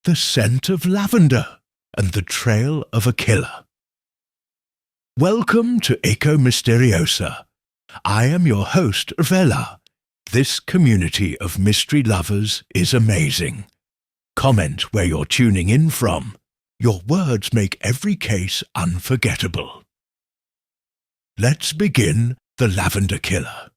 the scent of lavender, and the trail of a killer. Welcome to Eco Mysteriosa. I am your host, Rvela. This community of mystery lovers is amazing. Comment where you're tuning in from. Your words make every case unforgettable. Let's begin the Lavender Killer.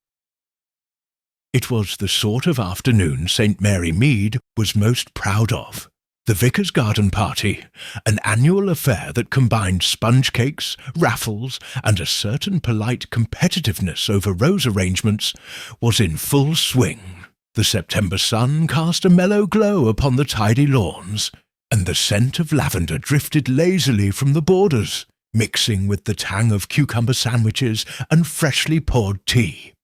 It was the sort of afternoon St. Mary Mead was most proud of. The Vicar's Garden Party, an annual affair that combined sponge cakes, raffles, and a certain polite competitiveness over rose arrangements, was in full swing. The September sun cast a mellow glow upon the tidy lawns, and the scent of lavender drifted lazily from the borders, mixing with the tang of cucumber sandwiches and freshly poured tea.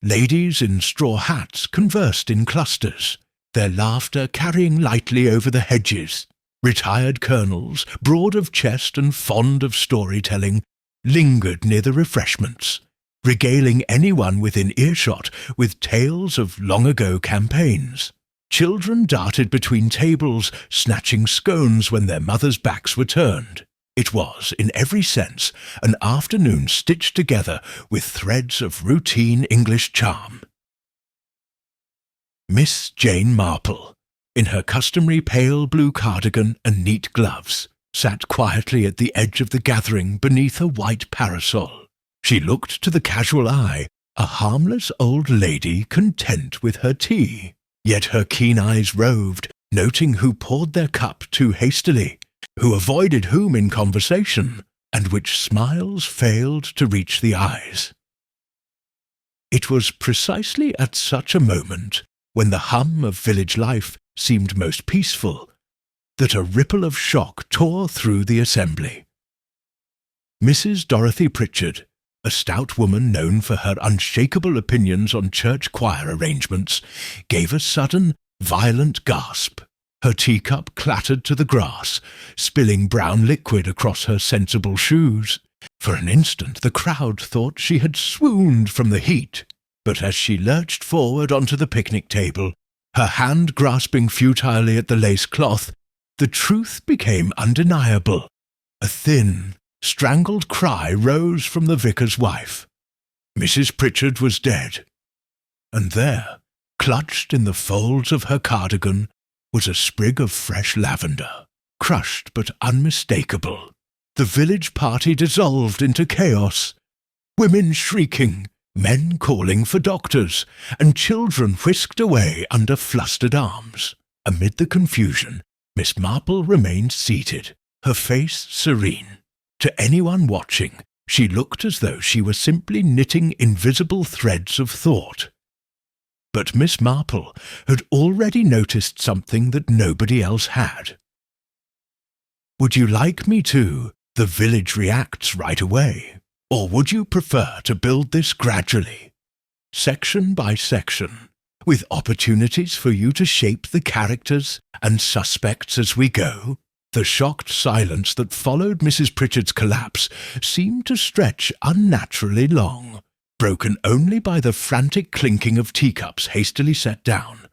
Ladies in straw hats conversed in clusters, their laughter carrying lightly over the hedges. Retired colonels, broad of chest and fond of storytelling, lingered near the refreshments, regaling anyone within earshot with tales of long-ago campaigns. Children darted between tables, snatching scones when their mothers' backs were turned. It was, in every sense, an afternoon stitched together with threads of routine English charm. Miss Jane Marple, in her customary pale blue cardigan and neat gloves, sat quietly at the edge of the gathering beneath a white parasol. She looked to the casual eye a harmless old lady content with her tea. Yet her keen eyes roved, noting who poured their cup too hastily, who avoided whom in conversation, and which smiles failed to reach the eyes. It was precisely at such a moment, when the hum of village life seemed most peaceful, that a ripple of shock tore through the assembly. Mrs. Dorothy Pritchard, a stout woman known for her unshakable opinions on church choir arrangements, gave a sudden, violent gasp. Her teacup clattered to the grass, spilling brown liquid across her sensible shoes. For an instant the crowd thought she had swooned from the heat, but as she lurched forward onto the picnic table, her hand grasping futilely at the lace cloth, the truth became undeniable. A thin, strangled cry rose from the vicar's wife. Mrs. Pritchard was dead. And there, clutched in the folds of her cardigan, was a sprig of fresh lavender, crushed but unmistakable. The village party dissolved into chaos. Women shrieking, men calling for doctors, and children whisked away under flustered arms. Amid the confusion, Miss Marple remained seated, her face serene. To anyone watching, she looked as though she were simply knitting invisible threads of thought. But Miss Marple had already noticed something that nobody else had. "Would you like me to? The village reacts right away. Or would you prefer to build this gradually, section by section, with opportunities for you to shape the characters and suspects as we go?" The shocked silence that followed Mrs. Pritchard's collapse seemed to stretch unnaturally long, broken only by the frantic clinking of teacups hastily set down,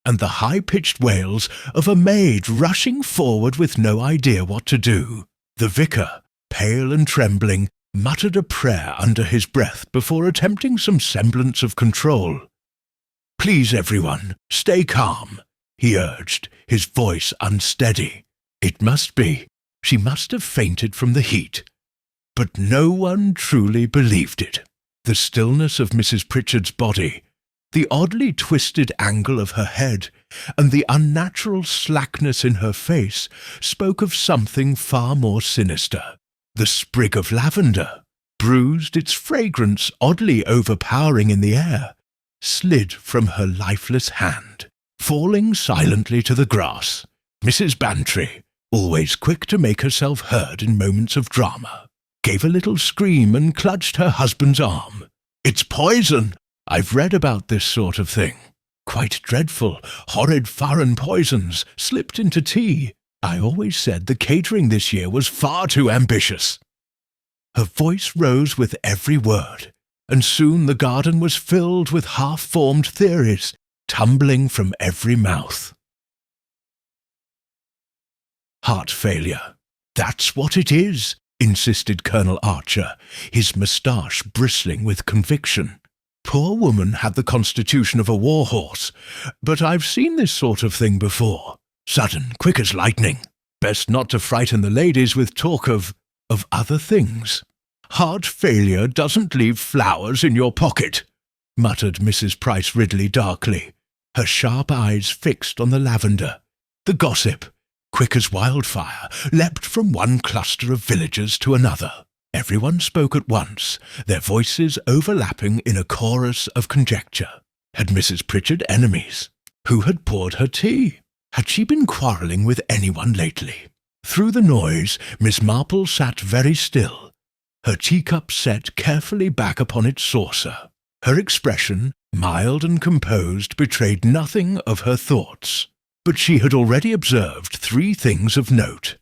and the high-pitched wails of a maid rushing forward with no idea what to do. The vicar, pale and trembling, muttered a prayer under his breath before attempting some semblance of control. "Please, everyone, stay calm," he urged, his voice unsteady. It must be. She must have fainted from the heat. But no one truly believed it. The stillness of Mrs. Pritchard's body, the oddly twisted angle of her head, and the unnatural slackness in her face spoke of something far more sinister. The sprig of lavender, bruised, its fragrance oddly overpowering in the air, slid from her lifeless hand, falling silently to the grass. Mrs. Bantry, always quick to make herself heard in moments of drama, gave a little scream and clutched her husband's arm. "It's poison! I've read about this sort of thing. Quite dreadful, horrid foreign poisons slipped into tea. I always said the catering this year was far too ambitious." Her voice rose with every word, and soon the garden was filled with half-formed theories, tumbling from every mouth. Heart failure. That's what it is, insisted Colonel Archer, his moustache bristling with conviction. Poor woman had the constitution of a warhorse, but I've seen this sort of thing before. Sudden, quick as lightning. Best not to frighten the ladies with talk of other things. Heart failure doesn't leave flowers in your pocket, muttered Mrs. Price Ridley darkly, her sharp eyes fixed on the lavender. The gossip, quick as wildfire, leapt from one cluster of villagers to another. Everyone spoke at once, their voices overlapping in a chorus of conjecture. Had Mrs. Pritchard enemies? Who had poured her tea? Had she been quarrelling with anyone lately? Through the noise, Miss Marple sat very still, her teacup set carefully back upon its saucer. Her expression, mild and composed, betrayed nothing of her thoughts. But she had already observed 3 things of note.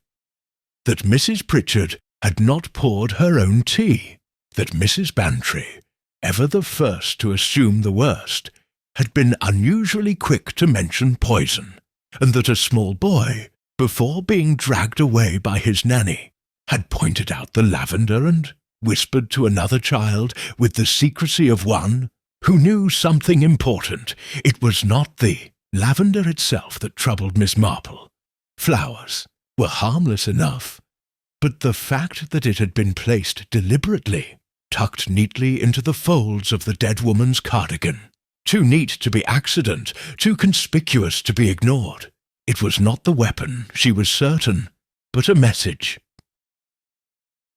That Mrs. Pritchard had not poured her own tea, that Mrs. Bantry, ever the first to assume the worst, had been unusually quick to mention poison, and that a small boy, before being dragged away by his nanny, had pointed out the lavender and whispered to another child with the secrecy of one who knew something important. It was not the lavender itself that troubled Miss Marple. Flowers were harmless enough, but the fact that it had been placed deliberately, tucked neatly into the folds of the dead woman's cardigan, too neat to be accident, too conspicuous to be ignored. It was not the weapon, she was certain, but a message.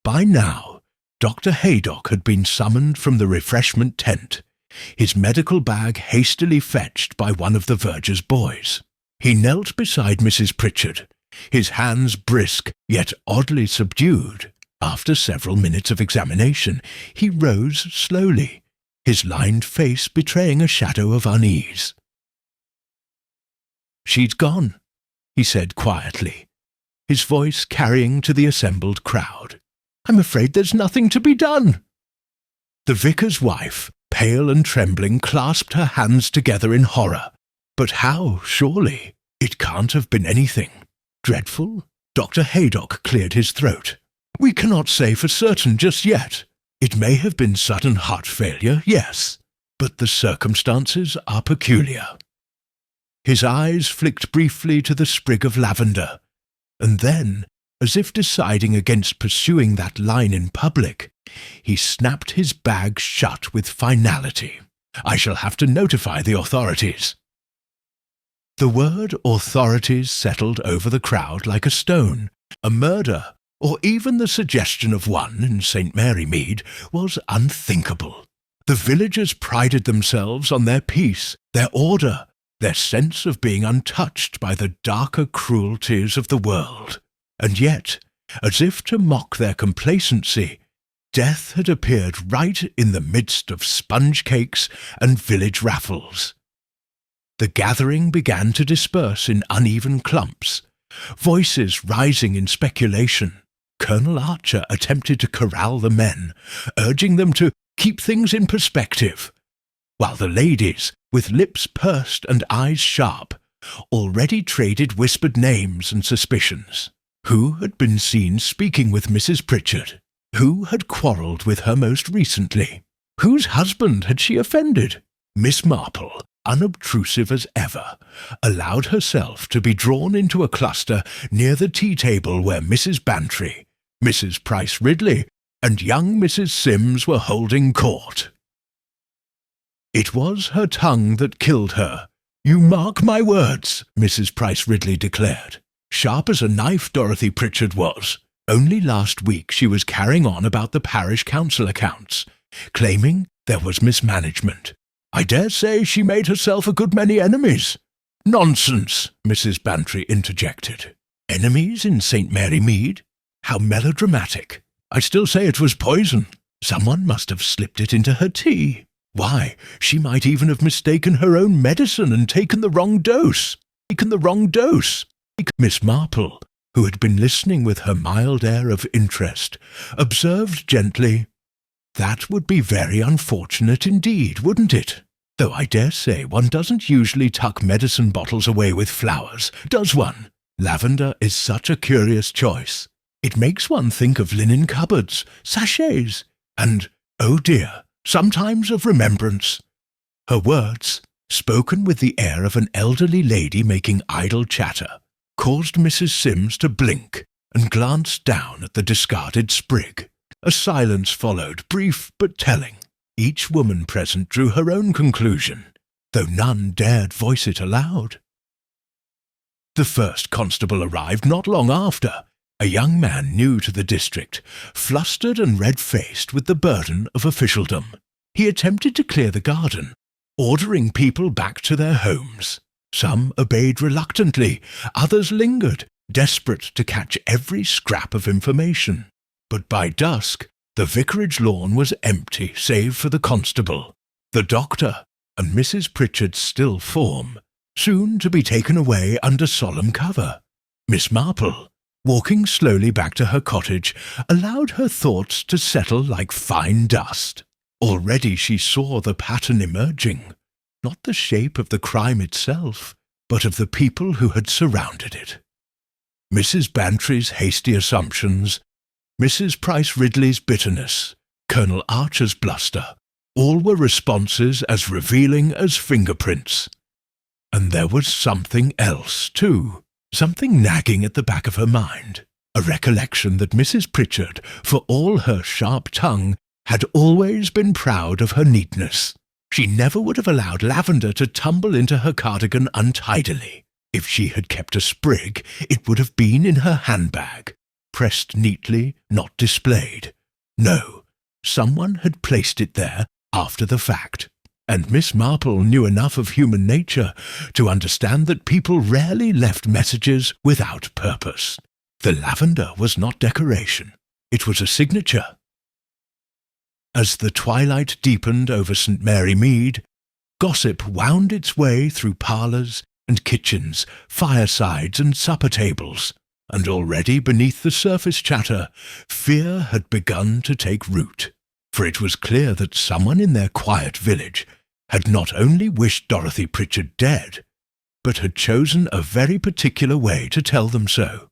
By now, Dr. Haydock had been summoned from the refreshment tent, his medical bag hastily fetched by one of the verger's boys. He knelt beside Mrs. Pritchard, his hands brisk yet oddly subdued. After several minutes of examination, he rose slowly, his lined face betraying a shadow of unease. "She's gone," he said quietly, his voice carrying to the assembled crowd. "I'm afraid there's nothing to be done." The vicar's wife, pale and trembling, clasped her hands together in horror. But how, surely? It can't have been anything dreadful? Dr. Haydock cleared his throat. "We cannot say for certain just yet. It may have been sudden heart failure, yes, but the circumstances are peculiar." His eyes flicked briefly to the sprig of lavender, and then, as if deciding against pursuing that line in public, he snapped his bag shut with finality. "I shall have to notify the authorities." The word authorities settled over the crowd like a stone. A murder, or even the suggestion of one in St. Mary Mead, was unthinkable. The villagers prided themselves on their peace, their order, their sense of being untouched by the darker cruelties of the world. And yet, as if to mock their complacency, death had appeared right in the midst of sponge cakes and village raffles. The gathering began to disperse in uneven clumps, voices rising in speculation. Colonel Archer attempted to corral the men, urging them to keep things in perspective, while the ladies, with lips pursed and eyes sharp, already traded whispered names and suspicions. Who had been seen speaking with Mrs. Pritchard? Who had quarrelled with her most recently? Whose husband had she offended? Miss Marple, unobtrusive as ever, allowed herself to be drawn into a cluster near the tea-table where Mrs. Bantry, Mrs. Price Ridley, and young Mrs. Sims were holding court. "It was her tongue that killed her. You mark my words," Mrs. Price Ridley declared. Sharp as a knife Dorothy Pritchard was. Only last week she was carrying on about the parish council accounts, claiming there was mismanagement. "I dare say she made herself a good many enemies." "Nonsense," Mrs. Bantry interjected. "Enemies in St. Mary Mead? How melodramatic. I still say it was poison. Someone must have slipped it into her tea. Why, she might even have mistaken her own medicine and taken the wrong dose. Miss Marple, who had been listening with her mild air of interest, observed gently, "That would be very unfortunate indeed, wouldn't it? Though I dare say one doesn't usually tuck medicine bottles away with flowers, does one? Lavender is such a curious choice. It makes one think of linen cupboards, sachets, and, oh dear, sometimes of remembrance. Her words, spoken with the air of an elderly lady making idle chatter, caused Mrs. Sims to blink and glance down at the discarded sprig. A silence followed, brief but telling. Each woman present drew her own conclusion, though none dared voice it aloud. The first constable arrived not long after, a young man new to the district, flustered and red-faced with the burden of officialdom. He attempted to clear the garden, ordering people back to their homes. Some obeyed reluctantly, others lingered, desperate to catch every scrap of information. But by dusk, the vicarage lawn was empty save for the constable, the doctor, and Mrs. Pritchard's still form, soon to be taken away under solemn cover. Miss Marple, walking slowly back to her cottage, allowed her thoughts to settle like fine dust. Already she saw the pattern emerging, not the shape of the crime itself, but of the people who had surrounded it. Mrs. Bantry's hasty assumptions, Mrs. Price Ridley's bitterness, Colonel Archer's bluster, all were responses as revealing as fingerprints. And there was something else, too, something nagging at the back of her mind, a recollection that Mrs. Pritchard, for all her sharp tongue, had always been proud of her neatness. She never would have allowed Lavender to tumble into her cardigan untidily. If she had kept a sprig, it would have been in her handbag, pressed neatly, not displayed. No, someone had placed it there after the fact. And Miss Marple knew enough of human nature to understand that people rarely left messages without purpose. The lavender was not decoration. It was a signature. As the twilight deepened over St. Mary Mead, gossip wound its way through parlours and kitchens, firesides and supper tables, and already beneath the surface chatter, fear had begun to take root. For it was clear that someone in their quiet village had not only wished Dorothy Pritchard dead, but had chosen a very particular way to tell them so.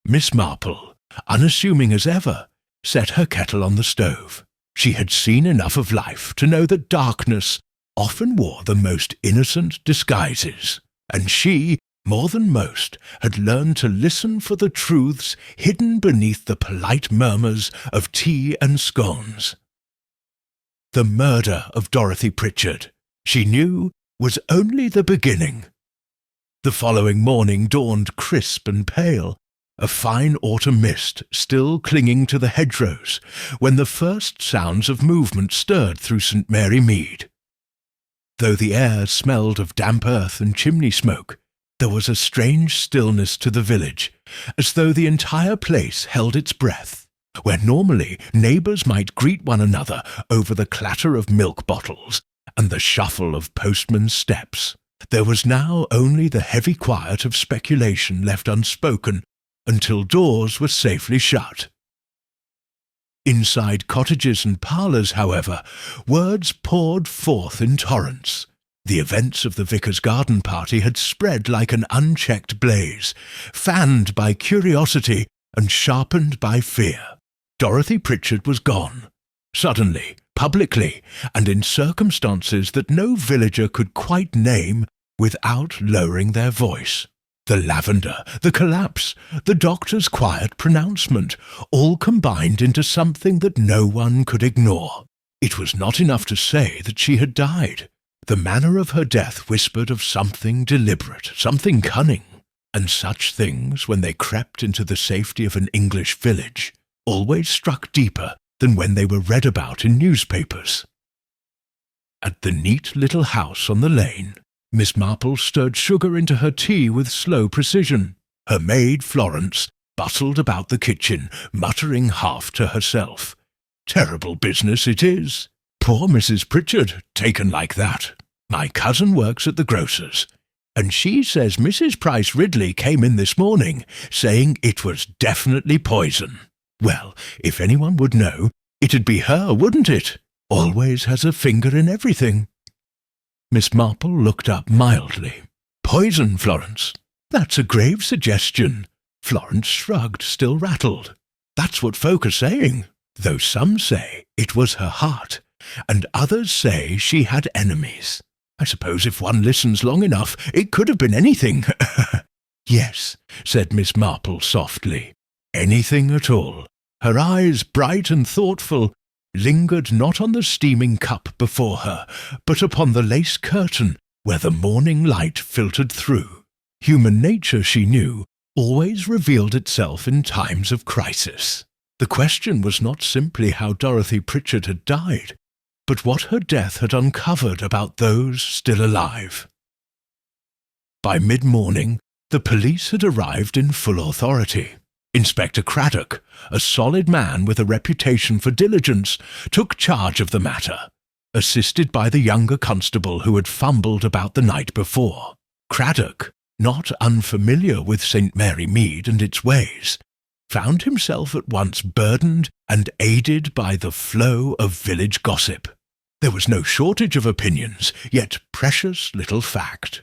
Miss Marple, unassuming as ever, set her kettle on the stove. She had seen enough of life to know that darkness often wore the most innocent disguises, and she, more than most, had learned to listen for the truths hidden beneath the polite murmurs of tea and scones. The murder of Dorothy Pritchard, she knew, was only the beginning. The following morning dawned crisp and pale, a fine autumn mist still clinging to the hedgerows, when the first sounds of movement stirred through St. Mary Mead. Though the air smelled of damp earth and chimney smoke, there was a strange stillness to the village, as though the entire place held its breath. Where normally neighbours might greet one another over the clatter of milk bottles and the shuffle of postmen's steps, there was now only the heavy quiet of speculation left unspoken until doors were safely shut. Inside cottages and parlours, however, words poured forth in torrents. The events of the vicar's garden party had spread like an unchecked blaze, fanned by curiosity and sharpened by fear. Dorothy Pritchard was gone, suddenly, publicly, and in circumstances that no villager could quite name without lowering their voice. The lavender, the collapse, the doctor's quiet pronouncement, all combined into something that no one could ignore. It was not enough to say that she had died. The manner of her death whispered of something deliberate, something cunning, and such things, when they crept into the safety of an English village, always struck deeper than when they were read about in newspapers. At the neat little house on the lane, Miss Marple stirred sugar into her tea with slow precision. Her maid, Florence, bustled about the kitchen, muttering half to herself. "Terrible business it is. Poor Mrs. Pritchard, taken like that. My cousin works at the grocer's, and she says Mrs. Price Ridley came in this morning, saying it was definitely poison. Well, if anyone would know, it'd be her, wouldn't it? Always has a finger in everything." Miss Marple looked up mildly. "Poison, Florence? That's a grave suggestion. Florence shrugged, still rattled. That's what folk are saying, though some say it was her heart, and others say she had enemies. I suppose if one listens long enough, it could have been anything. Yes, said Miss Marple softly. Anything at all. Her eyes, bright and thoughtful, lingered not on the steaming cup before her, but upon the lace curtain where the morning light filtered through. Human nature, she knew, always revealed itself in times of crisis. The question was not simply how Dorothy Pritchard had died, but what her death had uncovered about those still alive. By mid-morning, the police had arrived in full authority. Inspector Craddock, a solid man with a reputation for diligence, took charge of the matter, assisted by the younger constable who had fumbled about the night before. Craddock, not unfamiliar with St. Mary Mead and its ways, found himself at once burdened and aided by the flow of village gossip. There was no shortage of opinions, yet precious little fact.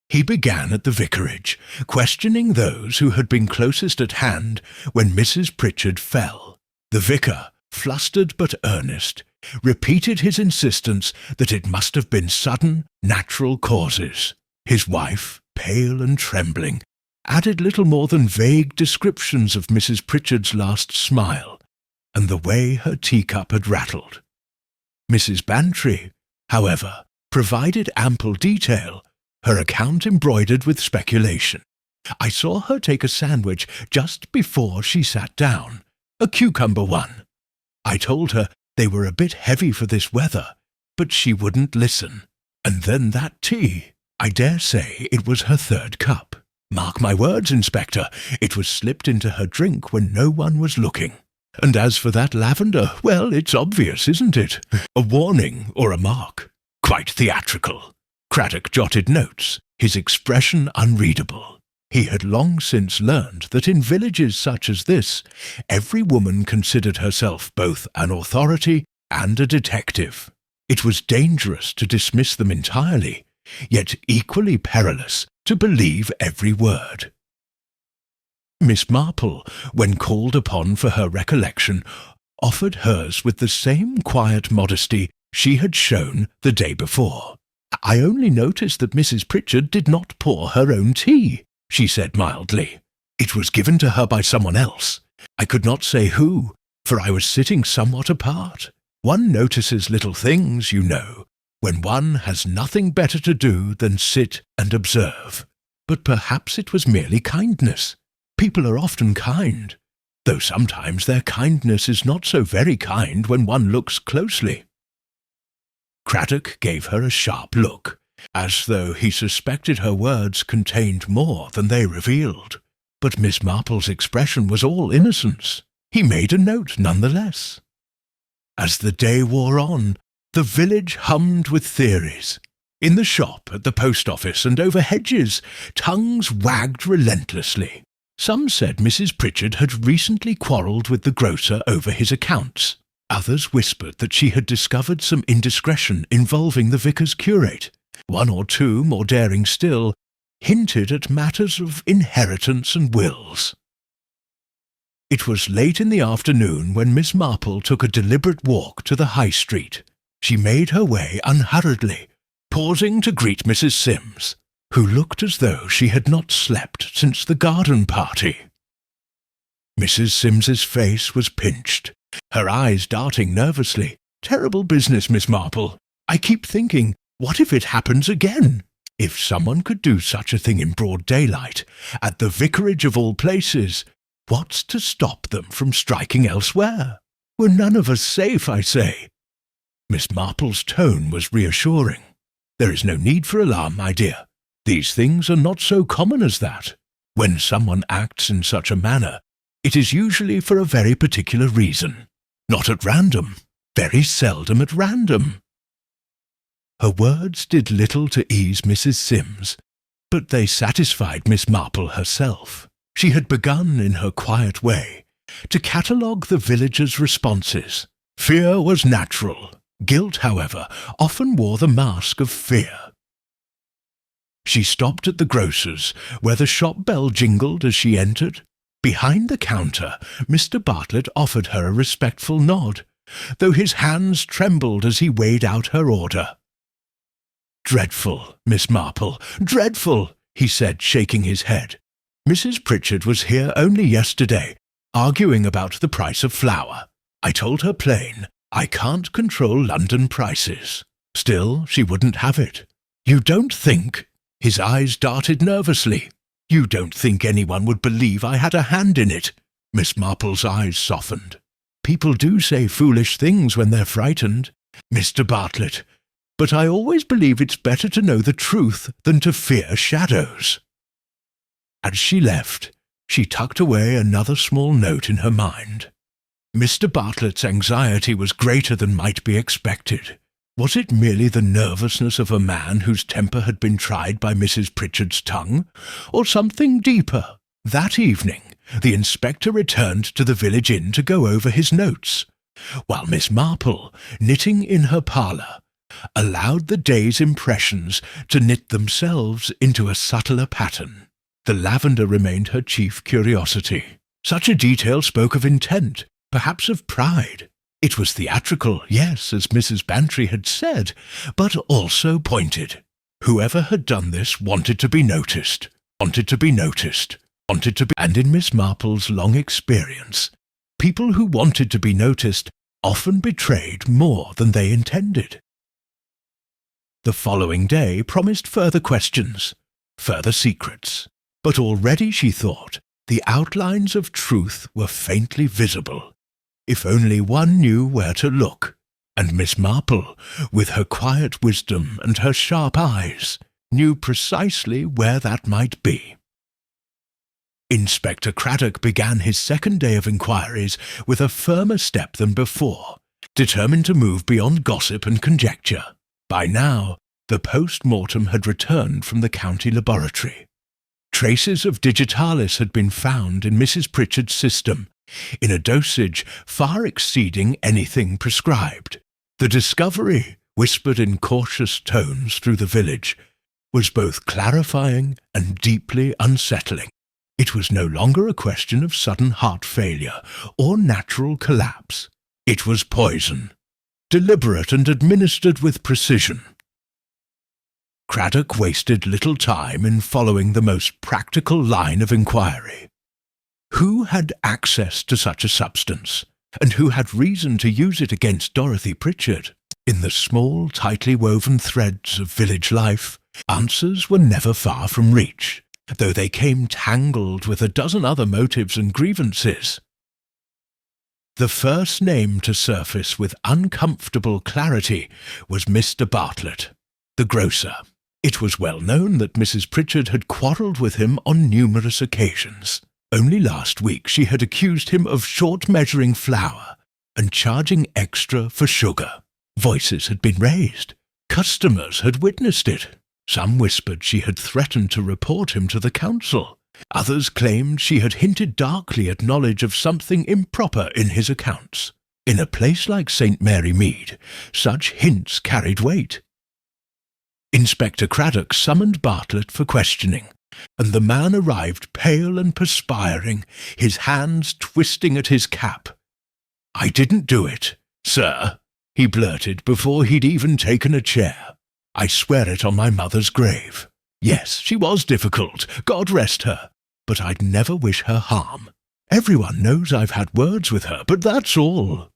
He began at the vicarage, questioning those who had been closest at hand when Mrs. Pritchard fell. The vicar, flustered but earnest, repeated his insistence that it must have been sudden, natural causes. His wife, pale and trembling, added little more than vague descriptions of Mrs. Pritchard's last smile, and the way her teacup had rattled. Mrs. Bantry, however, provided ample detail, her account embroidered with speculation. I saw her take a sandwich just before she sat down, a cucumber one. I told her they were a bit heavy for this weather, but she wouldn't listen. And then that tea. I dare say it was her third cup. Mark my words, Inspector, it was slipped into her drink when no one was looking. And as for that lavender, well, it's obvious, isn't it? A warning or a mark. Quite theatrical. Craddock jotted notes, his expression unreadable. He had long since learned that in villages such as this, every woman considered herself both an authority and a detective. It was dangerous to dismiss them entirely, yet equally perilous to believe every word. Miss Marple, when called upon for her recollection, offered hers with the same quiet modesty she had shown the day before. I only noticed that Mrs. Pritchard did not pour her own tea, she said mildly. It was given to her by someone else. I could not say who, for I was sitting somewhat apart. One notices little things, you know, when one has nothing better to do than sit and observe. But perhaps it was merely kindness. People are often kind, though sometimes their kindness is not so very kind when one looks closely. Craddock gave her a sharp look, as though he suspected her words contained more than they revealed. But Miss Marple's expression was all innocence. He made a note none the less. As the day wore on, the village hummed with theories. In the shop, at the post office, and over hedges, tongues wagged relentlessly. Some said Mrs. Pritchard had recently quarrelled with the grocer over his accounts. Others whispered that she had discovered some indiscretion involving the vicar's curate. One or two, more daring still, hinted at matters of inheritance and wills. It was late in the afternoon when Miss Marple took a deliberate walk to the High Street. She made her way unhurriedly, pausing to greet Mrs. Sims, who looked as though she had not slept since the garden party. Mrs. Sims's face was pinched, her eyes darting nervously. Terrible business, Miss Marple. I keep thinking, what if it happens again? If someone could do such a thing in broad daylight, at the vicarage of all places, what's to stop them from striking elsewhere? We're none of us safe, I say. Miss Marple's tone was reassuring. There is no need for alarm, my dear. These things are not so common as that. When someone acts in such a manner, it is usually for a very particular reason. Not at random. Very seldom at random. Her words did little to ease Mrs. Sims, but they satisfied Miss Marple herself. She had begun, in her quiet way, to catalogue the villagers' responses. Fear was natural. Guilt, however, often wore the mask of fear. She stopped at the grocer's, where the shop bell jingled as she entered. Behind the counter, Mr. Bartlett offered her a respectful nod, though his hands trembled as he weighed out her order. "Dreadful, Miss Marple, dreadful," he said, shaking his head. "Mrs. Pritchard was here only yesterday, arguing about the price of flour. I told her plain, I can't control London prices. Still, she wouldn't have it. You don't think—" His eyes darted nervously. "You don't think anyone would believe I had a hand in it?" Miss Marple's eyes softened. "People do say foolish things when they're frightened, Mr. Bartlett, but I always believe it's better to know the truth than to fear shadows." As she left, she tucked away another small note in her mind. Mr. Bartlett's anxiety was greater than might be expected. Was it merely the nervousness of a man whose temper had been tried by Mrs. Pritchard's tongue, or something deeper? That evening, the inspector returned to the village inn to go over his notes, while Miss Marple, knitting in her parlour, allowed the day's impressions to knit themselves into a subtler pattern. The lavender remained her chief curiosity. Such a detail spoke of intent, perhaps of pride. It was theatrical, yes, as Mrs. Bantry had said, but also pointed. Whoever had done this wanted to be noticed, and in Miss Marple's long experience, people who wanted to be noticed often betrayed more than they intended. The following day promised further questions, further secrets, but already, she thought, the outlines of truth were faintly visible. If only one knew where to look, and Miss Marple, with her quiet wisdom and her sharp eyes, knew precisely where that might be. Inspector Craddock began his second day of inquiries with a firmer step than before, determined to move beyond gossip and conjecture. By now, the post-mortem had returned from the county laboratory. Traces of digitalis had been found in Mrs. Pritchard's system, in a dosage far exceeding anything prescribed. The discovery, whispered in cautious tones through the village, was both clarifying and deeply unsettling. It was no longer a question of sudden heart failure or natural collapse. It was poison, deliberate and administered with precision. Craddock wasted little time in following the most practical line of inquiry. Who had access to such a substance, and who had reason to use it against Dorothy Pritchard? In the small, tightly woven threads of village life, answers were never far from reach, though they came tangled with a dozen other motives and grievances. The first name to surface with uncomfortable clarity was Mr. Bartlett, the grocer. It was well known that Mrs. Pritchard had quarrelled with him on numerous occasions. Only last week she had accused him of short-measuring flour and charging extra for sugar. Voices had been raised. Customers had witnessed it. Some whispered she had threatened to report him to the council. Others claimed she had hinted darkly at knowledge of something improper in his accounts. In a place like St. Mary Mead, such hints carried weight. Inspector Craddock summoned Bartlett for questioning, and the man arrived pale and perspiring, his hands twisting at his cap. "I didn't do it, sir," he blurted before he'd even taken a chair. "I swear it on my mother's grave. Yes, she was difficult, God rest her, but I'd never wish her harm. Everyone knows I've had words with her, but that's all."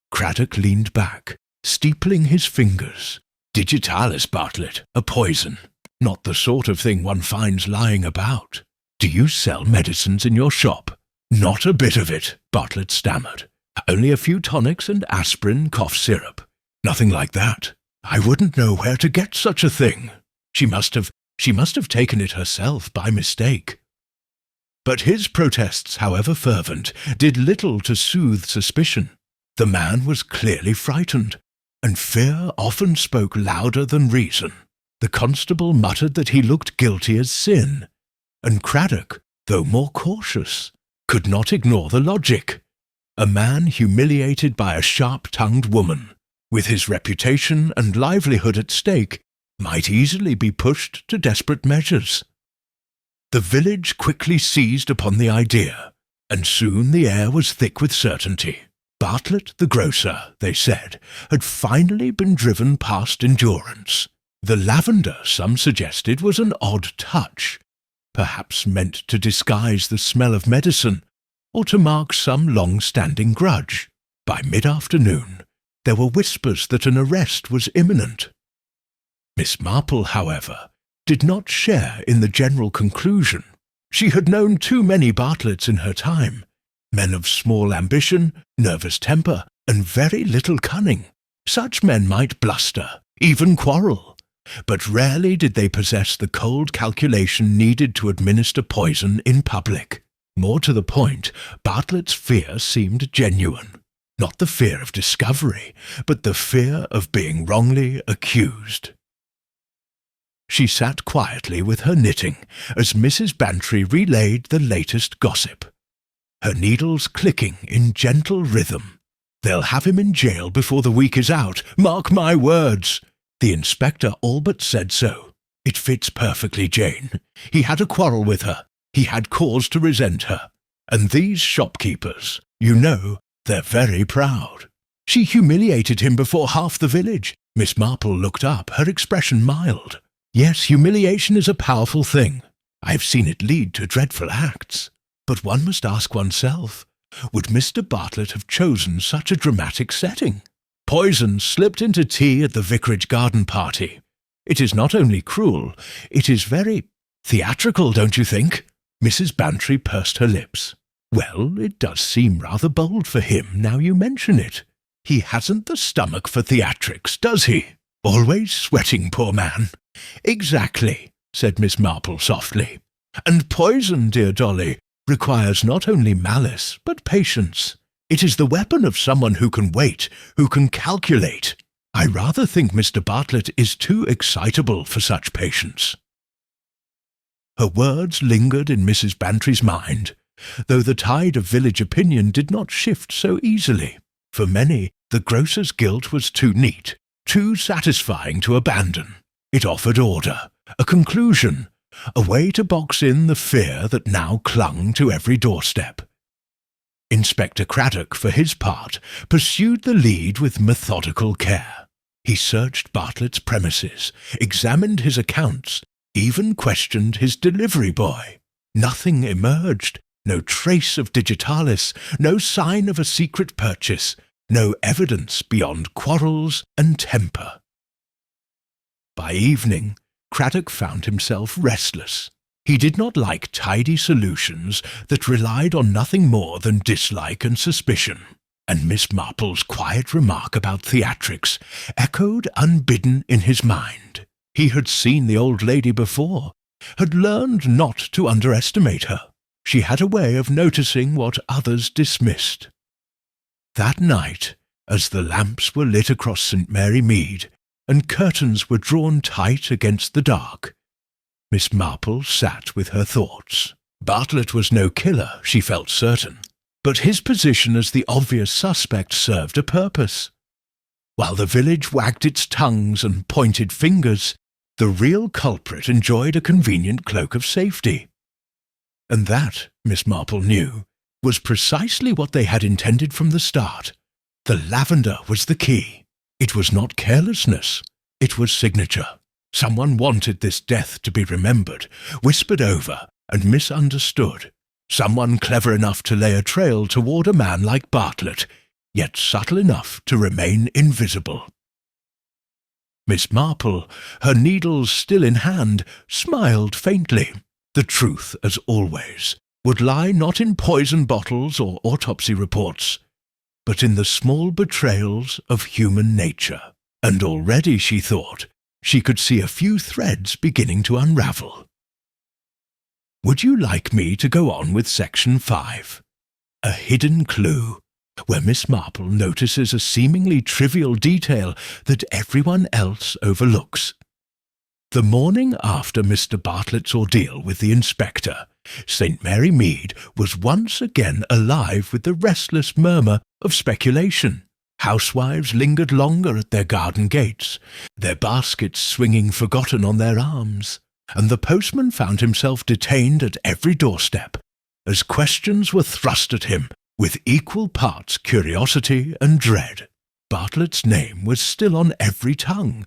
Craddock leaned back, steepling his fingers. "Digitalis, Bartlett, a poison. Not the sort of thing one finds lying about. Do you sell medicines in your shop?" "Not a bit of it," Bartlett stammered. "Only a few tonics and aspirin cough syrup. Nothing like that. I wouldn't know where to get such a thing. She must have taken it herself by mistake." But his protests, however fervent, did little to soothe suspicion. The man was clearly frightened, and fear often spoke louder than reason. The constable muttered that he looked guilty as sin, and Craddock, though more cautious, could not ignore the logic. A man humiliated by a sharp-tongued woman, with his reputation and livelihood at stake, might easily be pushed to desperate measures. The village quickly seized upon the idea, and soon the air was thick with certainty. Bartlett the grocer, they said, had finally been driven past endurance. The lavender, some suggested, was an odd touch, perhaps meant to disguise the smell of medicine, or to mark some long-standing grudge. By mid-afternoon, there were whispers that an arrest was imminent. Miss Marple, however, did not share in the general conclusion. She had known too many Bartletts in her time, men of small ambition, nervous temper, and very little cunning. Such men might bluster, even quarrel, but rarely did they possess the cold calculation needed to administer poison in public. More to the point, Bartlett's fear seemed genuine. Not the fear of discovery, but the fear of being wrongly accused. She sat quietly with her knitting as Mrs. Bantry relayed the latest gossip, her needles clicking in gentle rhythm. "They'll have him in jail before the week is out, mark my words." The inspector all but said so. "It fits perfectly, Jane. He had a quarrel with her. He had cause to resent her. And these shopkeepers, you know, they're very proud. She humiliated him before half the village." Miss Marple looked up, her expression mild. "Yes, humiliation is a powerful thing. I have seen it lead to dreadful acts. But one must ask oneself, would Mr. Bartlett have chosen such a dramatic setting? Poison slipped into tea at the vicarage garden party. It is not only cruel, it is very theatrical, don't you think?" Mrs. Bantry pursed her lips. "Well, it does seem rather bold for him, now you mention it. He hasn't the stomach for theatrics, does he? Always sweating, poor man." "Exactly," said Miss Marple softly. "And poison, dear Dolly, requires not only malice, but patience. It is the weapon of someone who can wait, who can calculate. I rather think Mr. Bartlett is too excitable for such patience." Her words lingered in Mrs. Bantry's mind, though the tide of village opinion did not shift so easily. For many, the grocer's guilt was too neat, too satisfying to abandon. It offered order, a conclusion, a way to box in the fear that now clung to every doorstep. Inspector Craddock, for his part, pursued the lead with methodical care. He searched Bartlett's premises, examined his accounts, even questioned his delivery boy. Nothing emerged, no trace of digitalis, no sign of a secret purchase, no evidence beyond quarrels and temper. By evening, Craddock found himself restless. He did not like tidy solutions that relied on nothing more than dislike and suspicion, and Miss Marple's quiet remark about theatrics echoed unbidden in his mind. He had seen the old lady before, had learned not to underestimate her. She had a way of noticing what others dismissed. That night, as the lamps were lit across St. Mary Mead, and curtains were drawn tight against the dark, Miss Marple sat with her thoughts. Bartlett was no killer, she felt certain, but his position as the obvious suspect served a purpose. While the village wagged its tongues and pointed fingers, the real culprit enjoyed a convenient cloak of safety. And that, Miss Marple knew, was precisely what they had intended from the start. The lavender was the key. It was not carelessness, it was signature. Someone wanted this death to be remembered, whispered over, and misunderstood. Someone clever enough to lay a trail toward a man like Bartlett, yet subtle enough to remain invisible. Miss Marple, her needles still in hand, smiled faintly. The truth, as always, would lie not in poison bottles or autopsy reports, but in the small betrayals of human nature. And already, she thought, she could see a few threads beginning to unravel. Would you like me to go on with Section 5? A hidden clue, where Miss Marple notices a seemingly trivial detail that everyone else overlooks. The morning after Mr. Bartlett's ordeal with the inspector, St. Mary Mead was once again alive with the restless murmur of speculation. Housewives lingered longer at their garden gates, their baskets swinging forgotten on their arms, and the postman found himself detained at every doorstep, as questions were thrust at him with equal parts curiosity and dread. Bartlett's name was still on every tongue,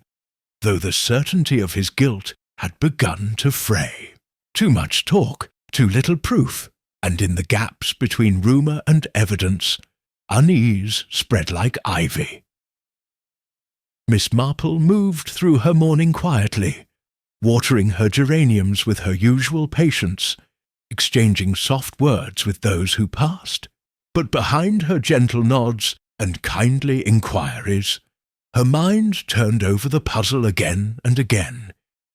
though the certainty of his guilt had begun to fray. Too much talk, too little proof, and in the gaps between rumour and evidence, unease spread like ivy. Miss Marple moved through her morning quietly, watering her geraniums with her usual patience, exchanging soft words with those who passed. But behind her gentle nods and kindly inquiries, her mind turned over the puzzle again and again,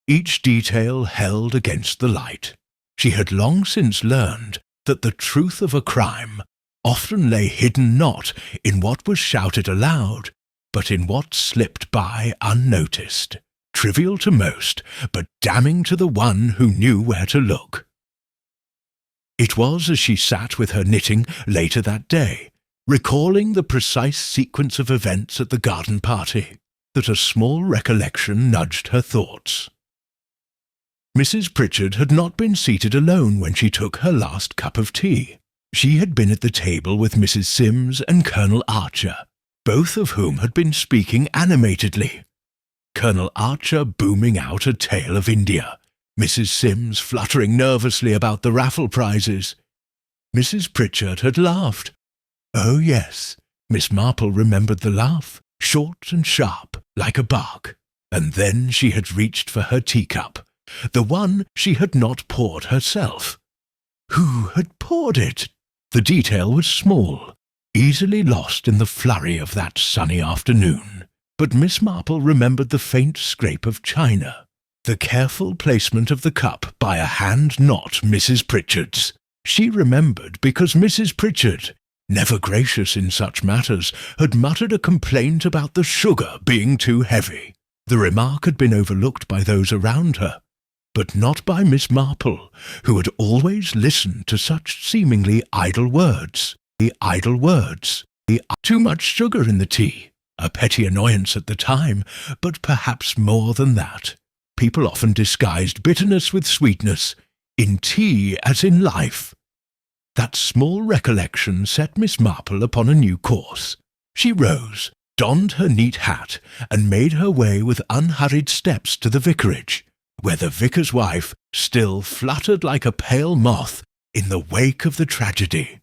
each detail held against the light. She had long since learned that the truth of a crime often lay hidden not in what was shouted aloud, but in what slipped by unnoticed, trivial to most, but damning to the one who knew where to look. It was as she sat with her knitting later that day, recalling the precise sequence of events at the garden party, that a small recollection nudged her thoughts. Mrs. Pritchard had not been seated alone when she took her last cup of tea. She had been at the table with Mrs. Sims and Colonel Archer, both of whom had been speaking animatedly. Colonel Archer booming out a tale of India, Mrs. Sims fluttering nervously about the raffle prizes. Mrs. Pritchard had laughed. Oh yes, Miss Marple remembered the laugh, short and sharp, like a bark. And then she had reached for her teacup, the one she had not poured herself. Who had poured it? The detail was small, easily lost in the flurry of that sunny afternoon, but Miss Marple remembered the faint scrape of china, the careful placement of the cup by a hand not Mrs. Pritchard's. She remembered because Mrs. Pritchard, never gracious in such matters, had muttered a complaint about the sugar being too heavy. The remark had been overlooked by those around her, but not by Miss Marple, who had always listened to such seemingly idle words. Too much sugar in the tea, a petty annoyance at the time, but perhaps more than that. People often disguised bitterness with sweetness, in tea as in life. That small recollection set Miss Marple upon a new course. She rose, donned her neat hat, and made her way with unhurried steps to the vicarage, where the vicar's wife still fluttered like a pale moth in the wake of the tragedy.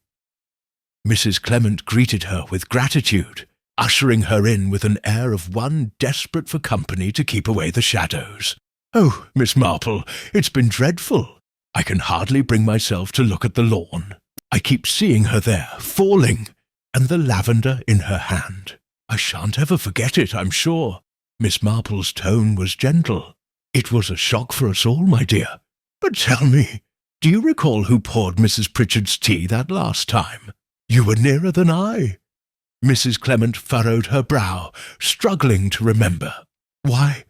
Mrs. Clement greeted her with gratitude, ushering her in with an air of one desperate for company to keep away the shadows. "Oh, Miss Marple, it's been dreadful. I can hardly bring myself to look at the lawn. I keep seeing her there, falling, and the lavender in her hand. I shan't ever forget it, I'm sure." Miss Marple's tone was gentle. "It was a shock for us all, my dear. But tell me, do you recall who poured Mrs. Pritchard's tea that last time? You were nearer than I." Mrs. Clement furrowed her brow, struggling to remember. Why,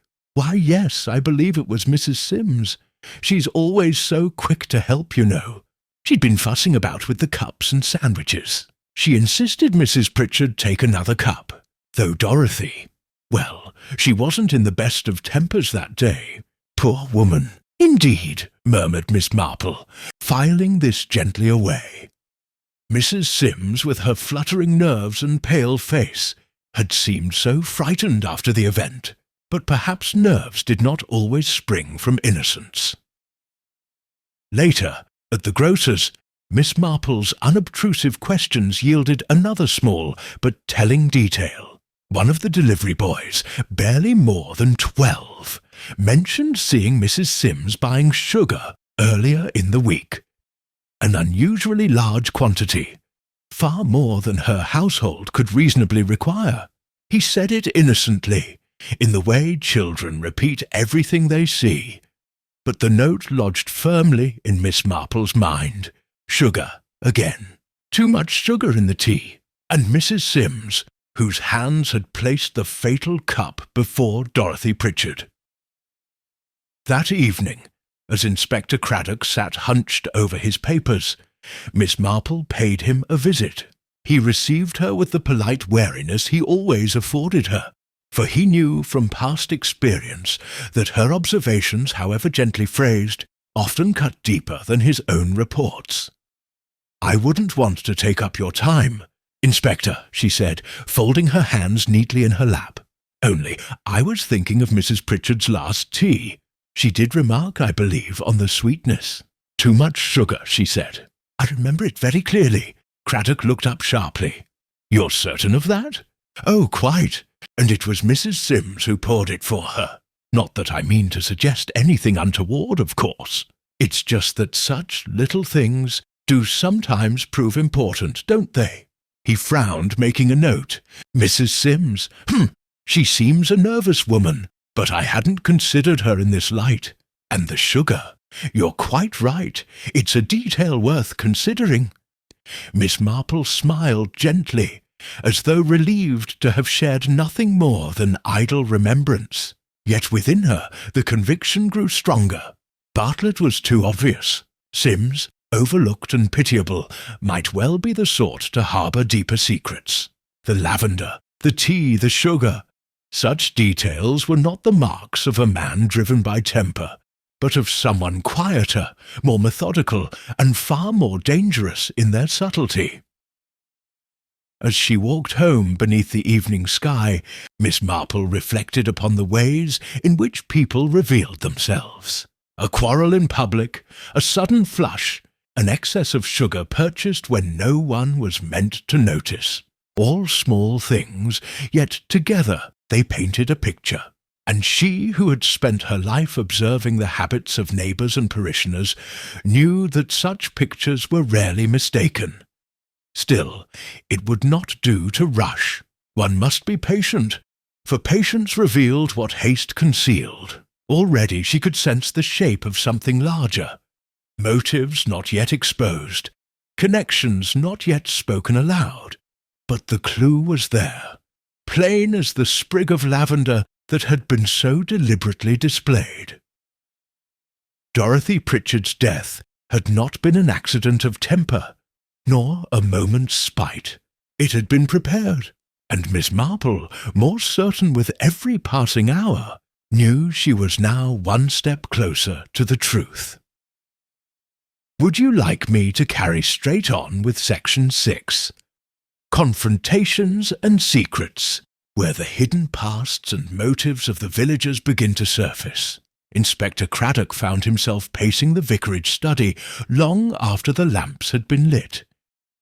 yes, I believe it was Mrs. Sims. She's always so quick to help, you know. She'd been fussing about with the cups and sandwiches. She insisted Mrs. Pritchard take another cup, though Dorothy, well, she wasn't in the best of tempers that day. Poor woman. "Indeed," murmured Miss Marple, filing this gently away. Mrs. Sims, with her fluttering nerves and pale face, had seemed so frightened after the event, but perhaps nerves did not always spring from innocence. Later, at the grocer's, Miss Marple's unobtrusive questions yielded another small but telling detail. One of the delivery boys, barely more than 12, mentioned seeing Mrs. Sims buying sugar earlier in the week. An unusually large quantity, far more than her household could reasonably require. He said it innocently, in the way children repeat everything they see. But the note lodged firmly in Miss Marple's mind. Sugar, again. Too much sugar in the tea. And Mrs. Sims, whose hands had placed the fatal cup before Dorothy Pritchard. That evening, as Inspector Craddock sat hunched over his papers, Miss Marple paid him a visit. He received her with the polite wariness he always afforded her, for he knew from past experience that her observations, however gently phrased, often cut deeper than his own reports. "I wouldn't want to take up your time, Inspector," she said, folding her hands neatly in her lap. "Only I was thinking of Mrs. Pritchard's last tea. She did remark, I believe, on the sweetness." "Too much sugar," she said. "I remember it very clearly." Craddock looked up sharply. "You're certain of that?" "Oh, quite. And it was Mrs. Sims who poured it for her. Not that I mean to suggest anything untoward, of course. It's just that such little things do sometimes prove important, don't they?" He frowned, making a note. "Mrs. Sims. She seems a nervous woman, but I hadn't considered her in this light. And the sugar. You're quite right. It's a detail worth considering." Miss Marple smiled gently, as though relieved to have shared nothing more than idle remembrance. Yet within her the conviction grew stronger. Bartlett was too obvious. Sims, overlooked and pitiable, might well be the sort to harbour deeper secrets. The lavender, the tea, the sugar. Such details were not the marks of a man driven by temper, but of someone quieter, more methodical, and far more dangerous in their subtlety. As she walked home beneath the evening sky, Miss Marple reflected upon the ways in which people revealed themselves. A quarrel in public, a sudden flush, an excess of sugar purchased when no one was meant to notice. All small things, yet together they painted a picture. And she, who had spent her life observing the habits of neighbours and parishioners, knew that such pictures were rarely mistaken. Still, it would not do to rush. One must be patient, for patience revealed what haste concealed. Already she could sense the shape of something larger. Motives not yet exposed, connections not yet spoken aloud. But the clue was there, plain as the sprig of lavender that had been so deliberately displayed. Dorothy Pritchard's death had not been an accident of temper, nor a moment's spite. It had been prepared, and Miss Marple, more certain with every passing hour, knew she was now one step closer to the truth. Would you like me to carry straight on with Section 6? Confrontations and Secrets, where the hidden pasts and motives of the villagers begin to surface. Inspector Craddock found himself pacing the vicarage study long after the lamps had been lit.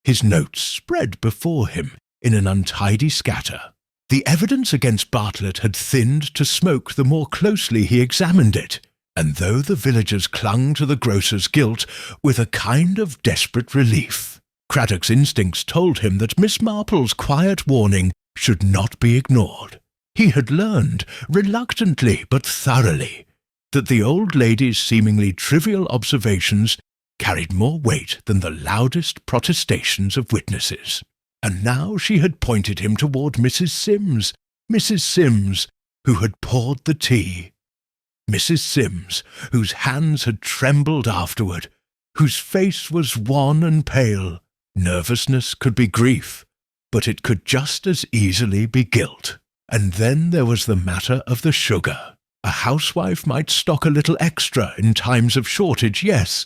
His notes spread before him in an untidy scatter. The evidence against Bartlett had thinned to smoke the more closely he examined it, and though the villagers clung to the grocer's guilt with a kind of desperate relief, Craddock's instincts told him that Miss Marple's quiet warning should not be ignored. He had learned, reluctantly but thoroughly, that the old lady's seemingly trivial observations carried more weight than the loudest protestations of witnesses. And now she had pointed him toward Mrs. Sims, who had poured the tea. Mrs. Sims, whose hands had trembled afterward, whose face was wan and pale. Nervousness could be grief, but it could just as easily be guilt. And then there was the matter of the sugar. A housewife might stock a little extra in times of shortage, yes,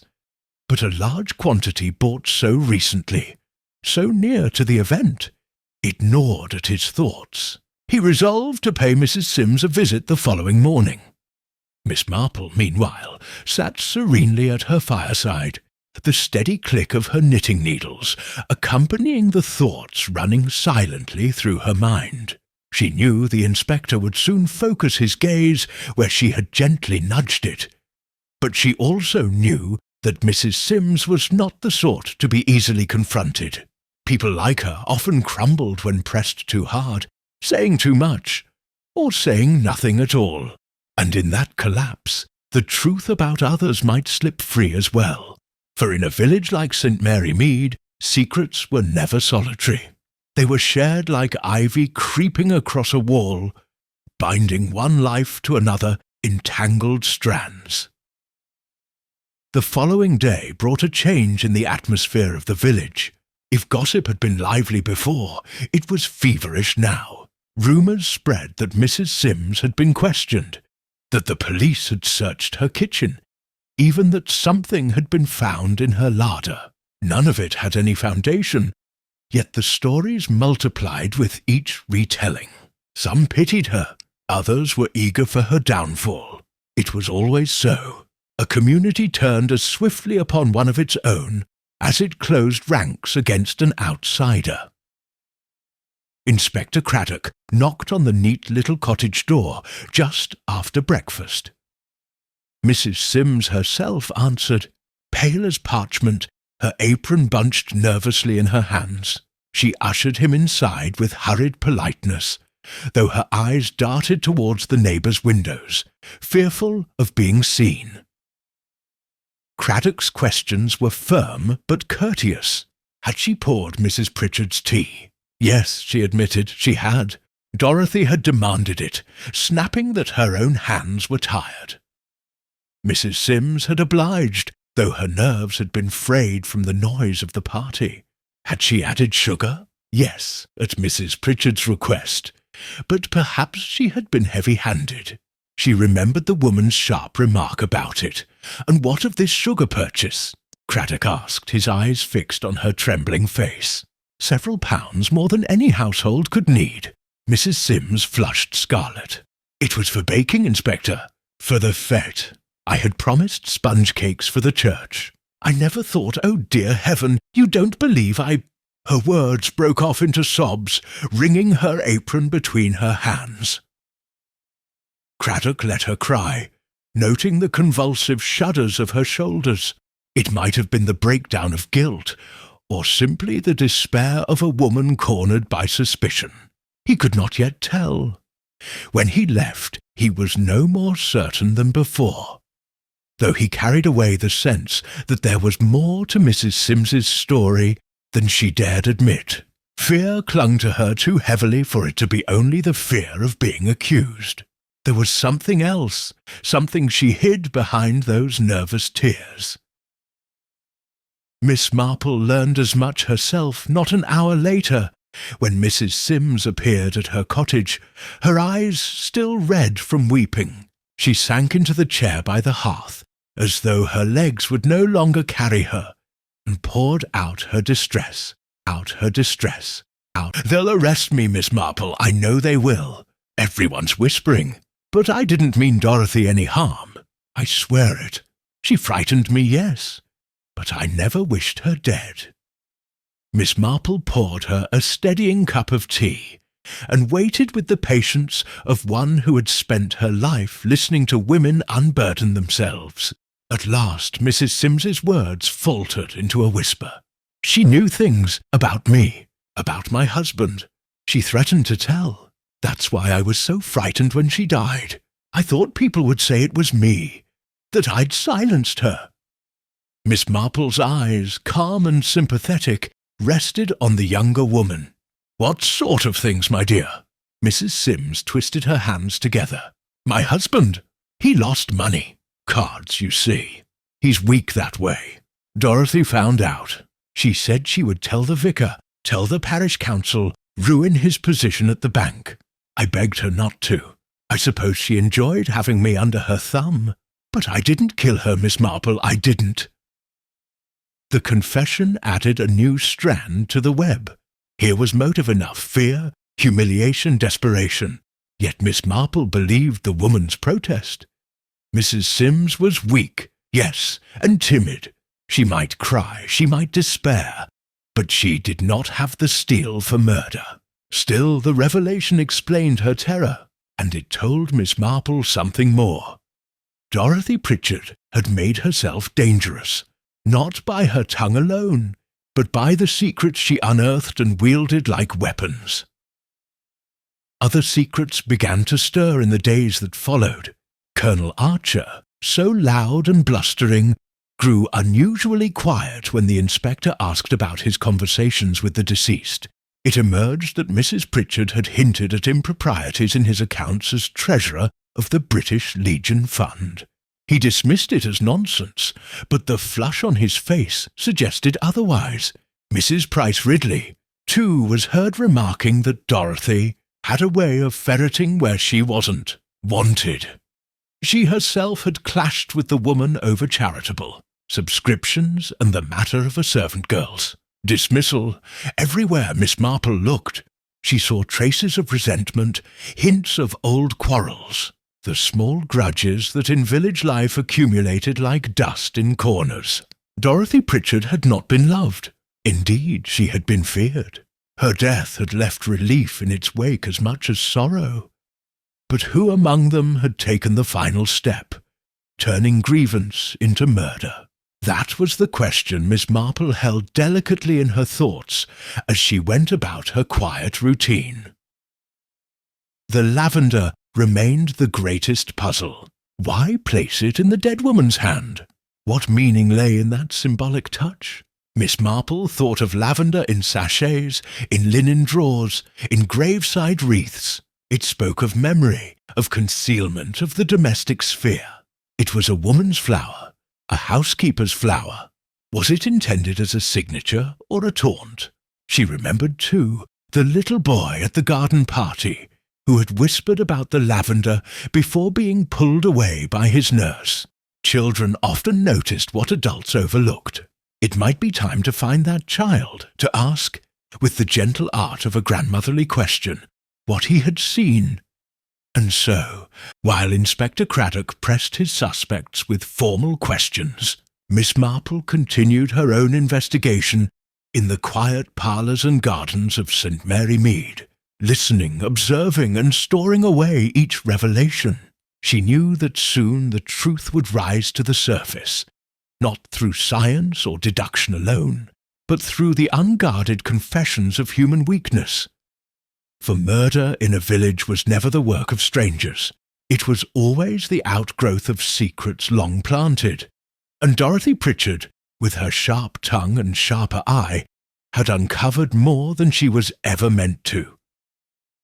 but a large quantity bought so recently, so near to the event, it gnawed at his thoughts. He resolved to pay Mrs. Sims a visit the following morning. Miss Marple, meanwhile, sat serenely at her fireside, the steady click of her knitting needles accompanying the thoughts running silently through her mind. She knew the inspector would soon focus his gaze where she had gently nudged it, but she also knew that Mrs. Sims was not the sort to be easily confronted. People like her often crumbled when pressed too hard, saying too much, or saying nothing at all. And in that collapse, the truth about others might slip free as well. For in a village like St. Mary Mead, secrets were never solitary. They were shared like ivy creeping across a wall, binding one life to another in tangled strands. The following day brought a change in the atmosphere of the village. If gossip had been lively before, it was feverish now. Rumours spread that Mrs. Sims had been questioned, that the police had searched her kitchen, even that something had been found in her larder. None of it had any foundation, yet the stories multiplied with each retelling. Some pitied her, others were eager for her downfall. It was always so. A community turned as swiftly upon one of its own as it closed ranks against an outsider. Inspector Craddock knocked on the neat little cottage door just after breakfast. Mrs. Sims herself answered, pale as parchment, her apron bunched nervously in her hands. She ushered him inside with hurried politeness, though her eyes darted towards the neighbours' windows, fearful of being seen. Craddock's questions were firm but courteous. Had she poured Mrs. Pritchard's tea? Yes, she admitted, she had. Dorothy had demanded it, snapping that her own hands were tired. Mrs. Sims had obliged, though her nerves had been frayed from the noise of the party. Had she added sugar? Yes, at Mrs. Pritchard's request, but perhaps she had been heavy-handed. She remembered the woman's sharp remark about it. And what of this sugar purchase? Craddock asked, his eyes fixed on her trembling face. Several pounds more than any household could need. Mrs. Sims flushed scarlet. It was for baking, Inspector. For the fete. I had promised sponge cakes for the church. I never thought, oh dear heaven, you don't believe I— Her words broke off into sobs, wringing her apron between her hands. Craddock let her cry, noting the convulsive shudders of her shoulders. It might have been the breakdown of guilt, or simply the despair of a woman cornered by suspicion. He could not yet tell. When he left, he was no more certain than before, though he carried away the sense that there was more to Mrs. Sims's story than she dared admit. Fear clung to her too heavily for it to be only the fear of being accused. There was something else, something she hid behind those nervous tears. Miss Marple learned as much herself not an hour later, when Mrs. Sims appeared at her cottage, her eyes still red from weeping. She sank into the chair by the hearth, as though her legs would no longer carry her, and poured out her distress, out. They'll arrest me, Miss Marple, I know they will. Everyone's whispering. But I didn't mean Dorothy any harm. I swear it. She frightened me, yes, but I never wished her dead. Miss Marple poured her a steadying cup of tea, and waited with the patience of one who had spent her life listening to women unburden themselves. At last Mrs. Sims's words faltered into a whisper. She knew things about me, about my husband. She threatened to tell. That's why I was so frightened when she died. I thought people would say it was me, that I'd silenced her. Miss Marple's eyes, calm and sympathetic, rested on the younger woman. What sort of things, my dear? Mrs. Sims twisted her hands together. My husband. He lost money. Cards, you see. He's weak that way. Dorothy found out. She said she would tell the vicar, tell the parish council, ruin his position at the bank. I begged her not to. I suppose she enjoyed having me under her thumb. But I didn't kill her, Miss Marple, I didn't. The confession added a new strand to the web. Here was motive enough, fear, humiliation, desperation. Yet Miss Marple believed the woman's protest. Mrs. Sims was weak, yes, and timid. She might cry, she might despair, but she did not have the steel for murder. Still, the revelation explained her terror, and it told Miss Marple something more. Dorothy Pritchard had made herself dangerous, not by her tongue alone, but by the secrets she unearthed and wielded like weapons. Other secrets began to stir in the days that followed. Colonel Archer, so loud and blustering, grew unusually quiet when the inspector asked about his conversations with the deceased. It emerged that Mrs. Pritchard had hinted at improprieties in his accounts as treasurer of the British Legion Fund. He dismissed it as nonsense, but the flush on his face suggested otherwise. Mrs. Price Ridley, too, was heard remarking that Dorothy had a way of ferreting where she wasn't wanted. She herself had clashed with the woman over charitable, subscriptions and the matter of a servant girl's dismissal. Everywhere Miss Marple looked, she saw traces of resentment, hints of old quarrels, the small grudges that in village life accumulated like dust in corners. Dorothy Pritchard had not been loved. Indeed, she had been feared. Her death had left relief in its wake as much as sorrow. But who among them had taken the final step, turning grievance into murder? That was the question Miss Marple held delicately in her thoughts as she went about her quiet routine. The lavender remained the greatest puzzle. Why place it in the dead woman's hand? What meaning lay in that symbolic touch? Miss Marple thought of lavender in sachets, in linen drawers, in graveside wreaths. It spoke of memory, of concealment, of the domestic sphere. It was a woman's flower, a housekeeper's flower. Was it intended as a signature or a taunt? She remembered, too, the little boy at the garden party who had whispered about the lavender before being pulled away by his nurse. Children often noticed what adults overlooked. It might be time to find that child, to ask, with the gentle art of a grandmotherly question, what he had seen. And so, while Inspector Craddock pressed his suspects with formal questions, Miss Marple continued her own investigation in the quiet parlours and gardens of St. Mary Mead, listening, observing, and storing away each revelation. She knew that soon the truth would rise to the surface, not through science or deduction alone, but through the unguarded confessions of human weakness. For murder in a village was never the work of strangers. It was always the outgrowth of secrets long planted, and Dorothy Pritchard, with her sharp tongue and sharper eye, had uncovered more than she was ever meant to.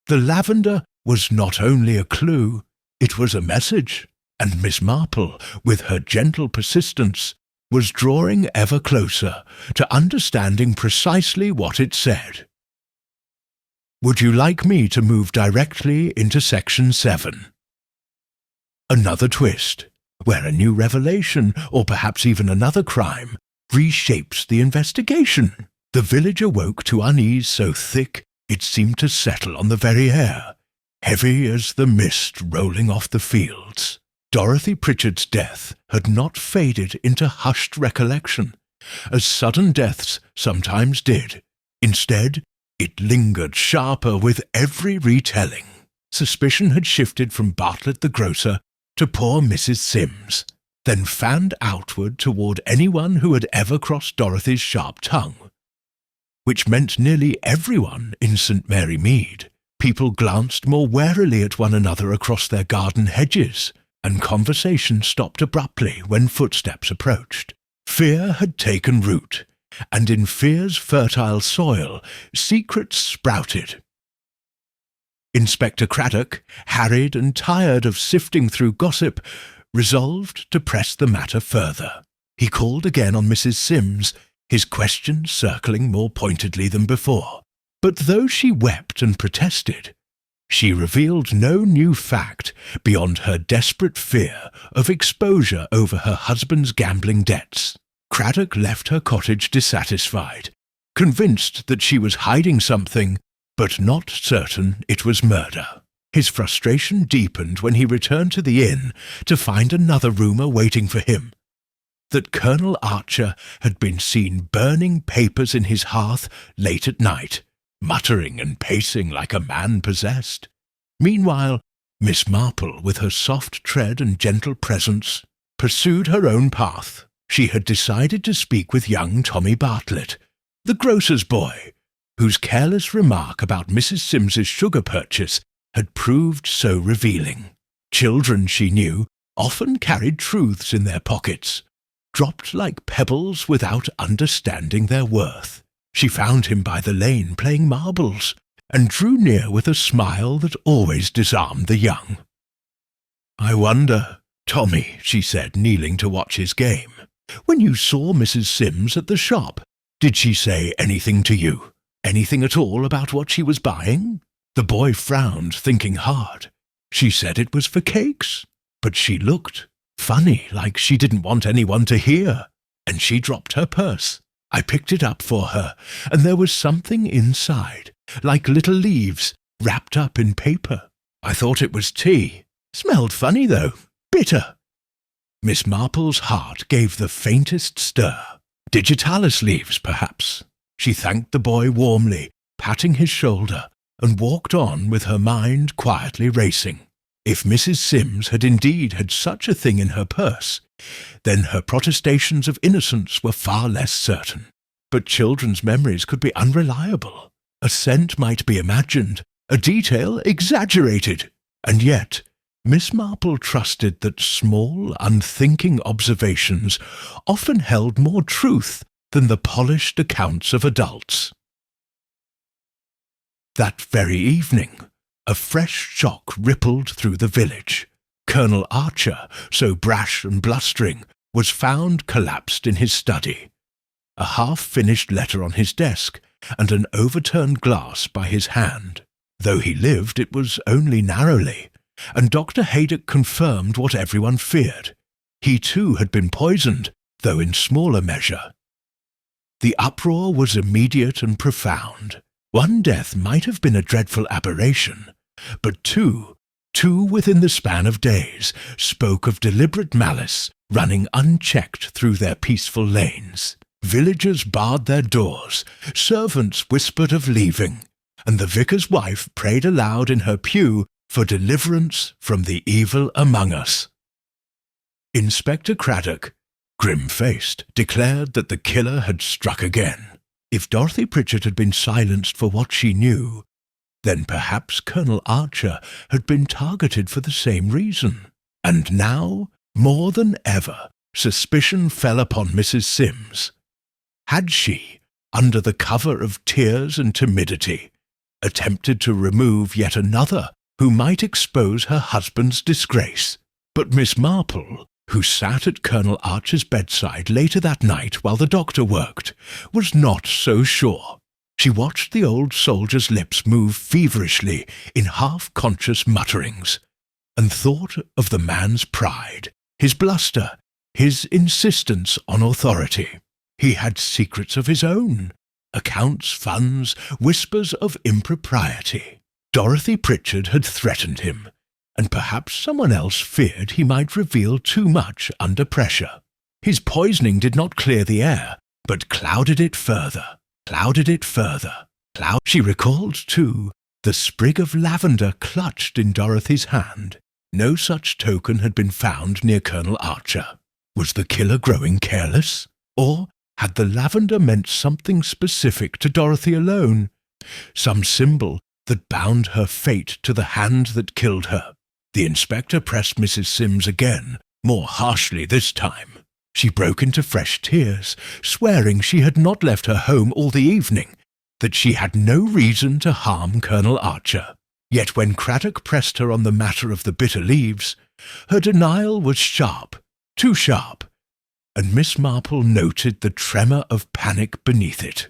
The lavender was not only a clue, it was a message, and Miss Marple, with her gentle persistence, was drawing ever closer to understanding precisely what it said. Would you like me to move directly into Section 7? Another twist, where a new revelation, or perhaps even another crime, reshapes the investigation. The village awoke to unease so thick it seemed to settle on the very air, heavy as the mist rolling off the fields. Dorothy Pritchard's death had not faded into hushed recollection, as sudden deaths sometimes did. Instead, it lingered sharper with every retelling. Suspicion had shifted from Bartlett the grocer to poor Mrs. Sims, then fanned outward toward anyone who had ever crossed Dorothy's sharp tongue, which meant nearly everyone in St. Mary Mead. People glanced more warily at one another across their garden hedges, and conversation stopped abruptly when footsteps approached. Fear had taken root, and in fear's fertile soil secrets sprouted. Inspector Craddock, harried and tired of sifting through gossip, resolved to press the matter further. He called again on Mrs. Sims, his questions circling more pointedly than before. But though she wept and protested, she revealed no new fact beyond her desperate fear of exposure over her husband's gambling debts. Craddock left her cottage dissatisfied, convinced that she was hiding something, but not certain it was murder. His frustration deepened when he returned to the inn to find another rumour waiting for him, that Colonel Archer had been seen burning papers in his hearth late at night, muttering and pacing like a man possessed. Meanwhile, Miss Marple, with her soft tread and gentle presence, pursued her own path. She had decided to speak with young Tommy Bartlett, the grocer's boy, whose careless remark about Mrs. Sims's sugar purchase had proved so revealing. Children, she knew, often carried truths in their pockets, dropped like pebbles without understanding their worth. She found him by the lane playing marbles, and drew near with a smile that always disarmed the young. "I wonder, Tommy," she said, kneeling to watch his game, "when you saw Mrs. Sims at the shop, Did she say anything to you? Anything at all about what she was buying?" The boy frowned, thinking hard. "She said it was for cakes, but she looked funny, like she didn't want anyone to hear, and she dropped her purse. I picked it up for her, and there was something inside, like little leaves, wrapped up in paper. I thought it was tea. Smelled funny, though. Bitter." Miss Marple's heart gave the faintest stir. Digitalis leaves, perhaps. She thanked the boy warmly, patting his shoulder, and walked on with her mind quietly racing. If Mrs. Sims had indeed had such a thing in her purse, then her protestations of innocence were far less certain. But children's memories could be unreliable. A scent might be imagined, a detail exaggerated, and yet Miss Marple trusted that small, unthinking observations often held more truth than the polished accounts of adults. That very evening, a fresh shock rippled through the village. Colonel Archer, so brash and blustering, was found collapsed in his study. A half-finished letter on his desk, and an overturned glass by his hand. Though he lived, it was only narrowly, and Dr. Haydock confirmed what everyone feared. He too had been poisoned, though in smaller measure. The uproar was immediate and profound. One death might have been a dreadful aberration, but two within the span of days, spoke of deliberate malice running unchecked through their peaceful lanes. Villagers barred their doors, servants whispered of leaving, and the vicar's wife prayed aloud in her pew for deliverance from the evil among us. Inspector Craddock, grim-faced, declared that the killer had struck again. If Dorothy Pritchard had been silenced for what she knew, then perhaps Colonel Archer had been targeted for the same reason. And now, more than ever, suspicion fell upon Mrs. Sims. Had she, under the cover of tears and timidity, attempted to remove yet another who might expose her husband's disgrace? But Miss Marple, who sat at Colonel Archer's bedside later that night while the doctor worked, was not so sure. She watched the old soldier's lips move feverishly in half-conscious mutterings, and thought of the man's pride, his bluster, his insistence on authority. He had secrets of his own, accounts, funds, whispers of impropriety. Dorothy Pritchard had threatened him, and perhaps someone else feared he might reveal too much under pressure. His poisoning did not clear the air, but clouded it further. She recalled, too, the sprig of lavender clutched in Dorothy's hand. No such token had been found near Colonel Archer. Was the killer growing careless? Or had the lavender meant something specific to Dorothy alone? Some symbol that bound her fate to the hand that killed her? The inspector pressed Mrs. Sims again, more harshly this time. She broke into fresh tears, swearing she had not left her home all the evening, that she had no reason to harm Colonel Archer. Yet when Craddock pressed her on the matter of the bitter leaves, her denial was sharp, too sharp, and Miss Marple noted the tremor of panic beneath it.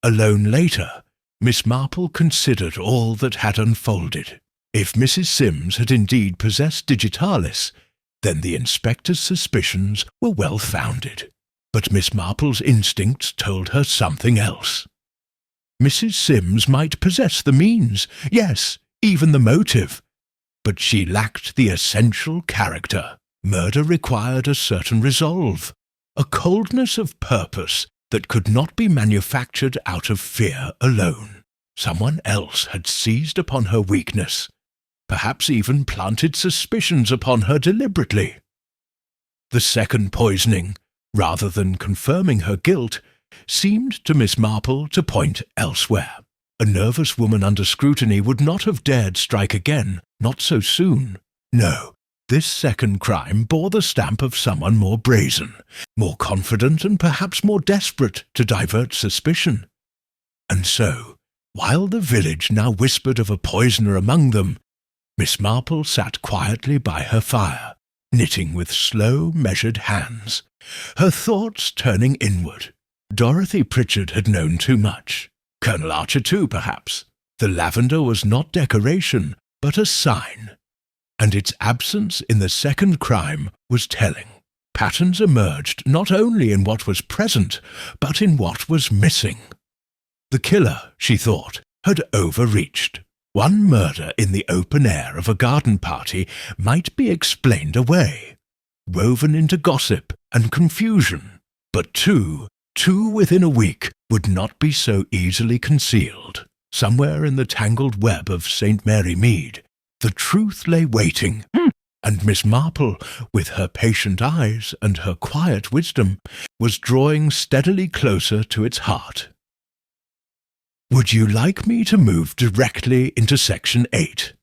Alone later, Miss Marple considered all that had unfolded. If Mrs. Sims had indeed possessed digitalis, then the inspector's suspicions were well founded. But Miss Marple's instincts told her something else. Mrs. Sims might possess the means, yes, even the motive, but she lacked the essential character. Murder required a certain resolve, a coldness of purpose that could not be manufactured out of fear alone. Someone else had seized upon her weakness, perhaps even planted suspicions upon her deliberately. The second poisoning, rather than confirming her guilt, seemed to Miss Marple to point elsewhere. A nervous woman under scrutiny would not have dared strike again, not so soon. No, this second crime bore the stamp of someone more brazen, more confident, and perhaps more desperate to divert suspicion. And so, while the village now whispered of a poisoner among them, Miss Marple sat quietly by her fire, knitting with slow, measured hands, her thoughts turning inward. Dorothy Pritchard had known too much. Colonel Archer too, perhaps. The lavender was not decoration, but a sign. And its absence in the second crime was telling. Patterns emerged not only in what was present, but in what was missing. The killer, she thought, had overreached. One murder in the open air of a garden party might be explained away, woven into gossip and confusion, but two within a week would not be so easily concealed. Somewhere in the tangled web of St. Mary Mead, the truth lay waiting, and Miss Marple, with her patient eyes and her quiet wisdom, was drawing steadily closer to its heart. Would you like me to move directly into Section 8?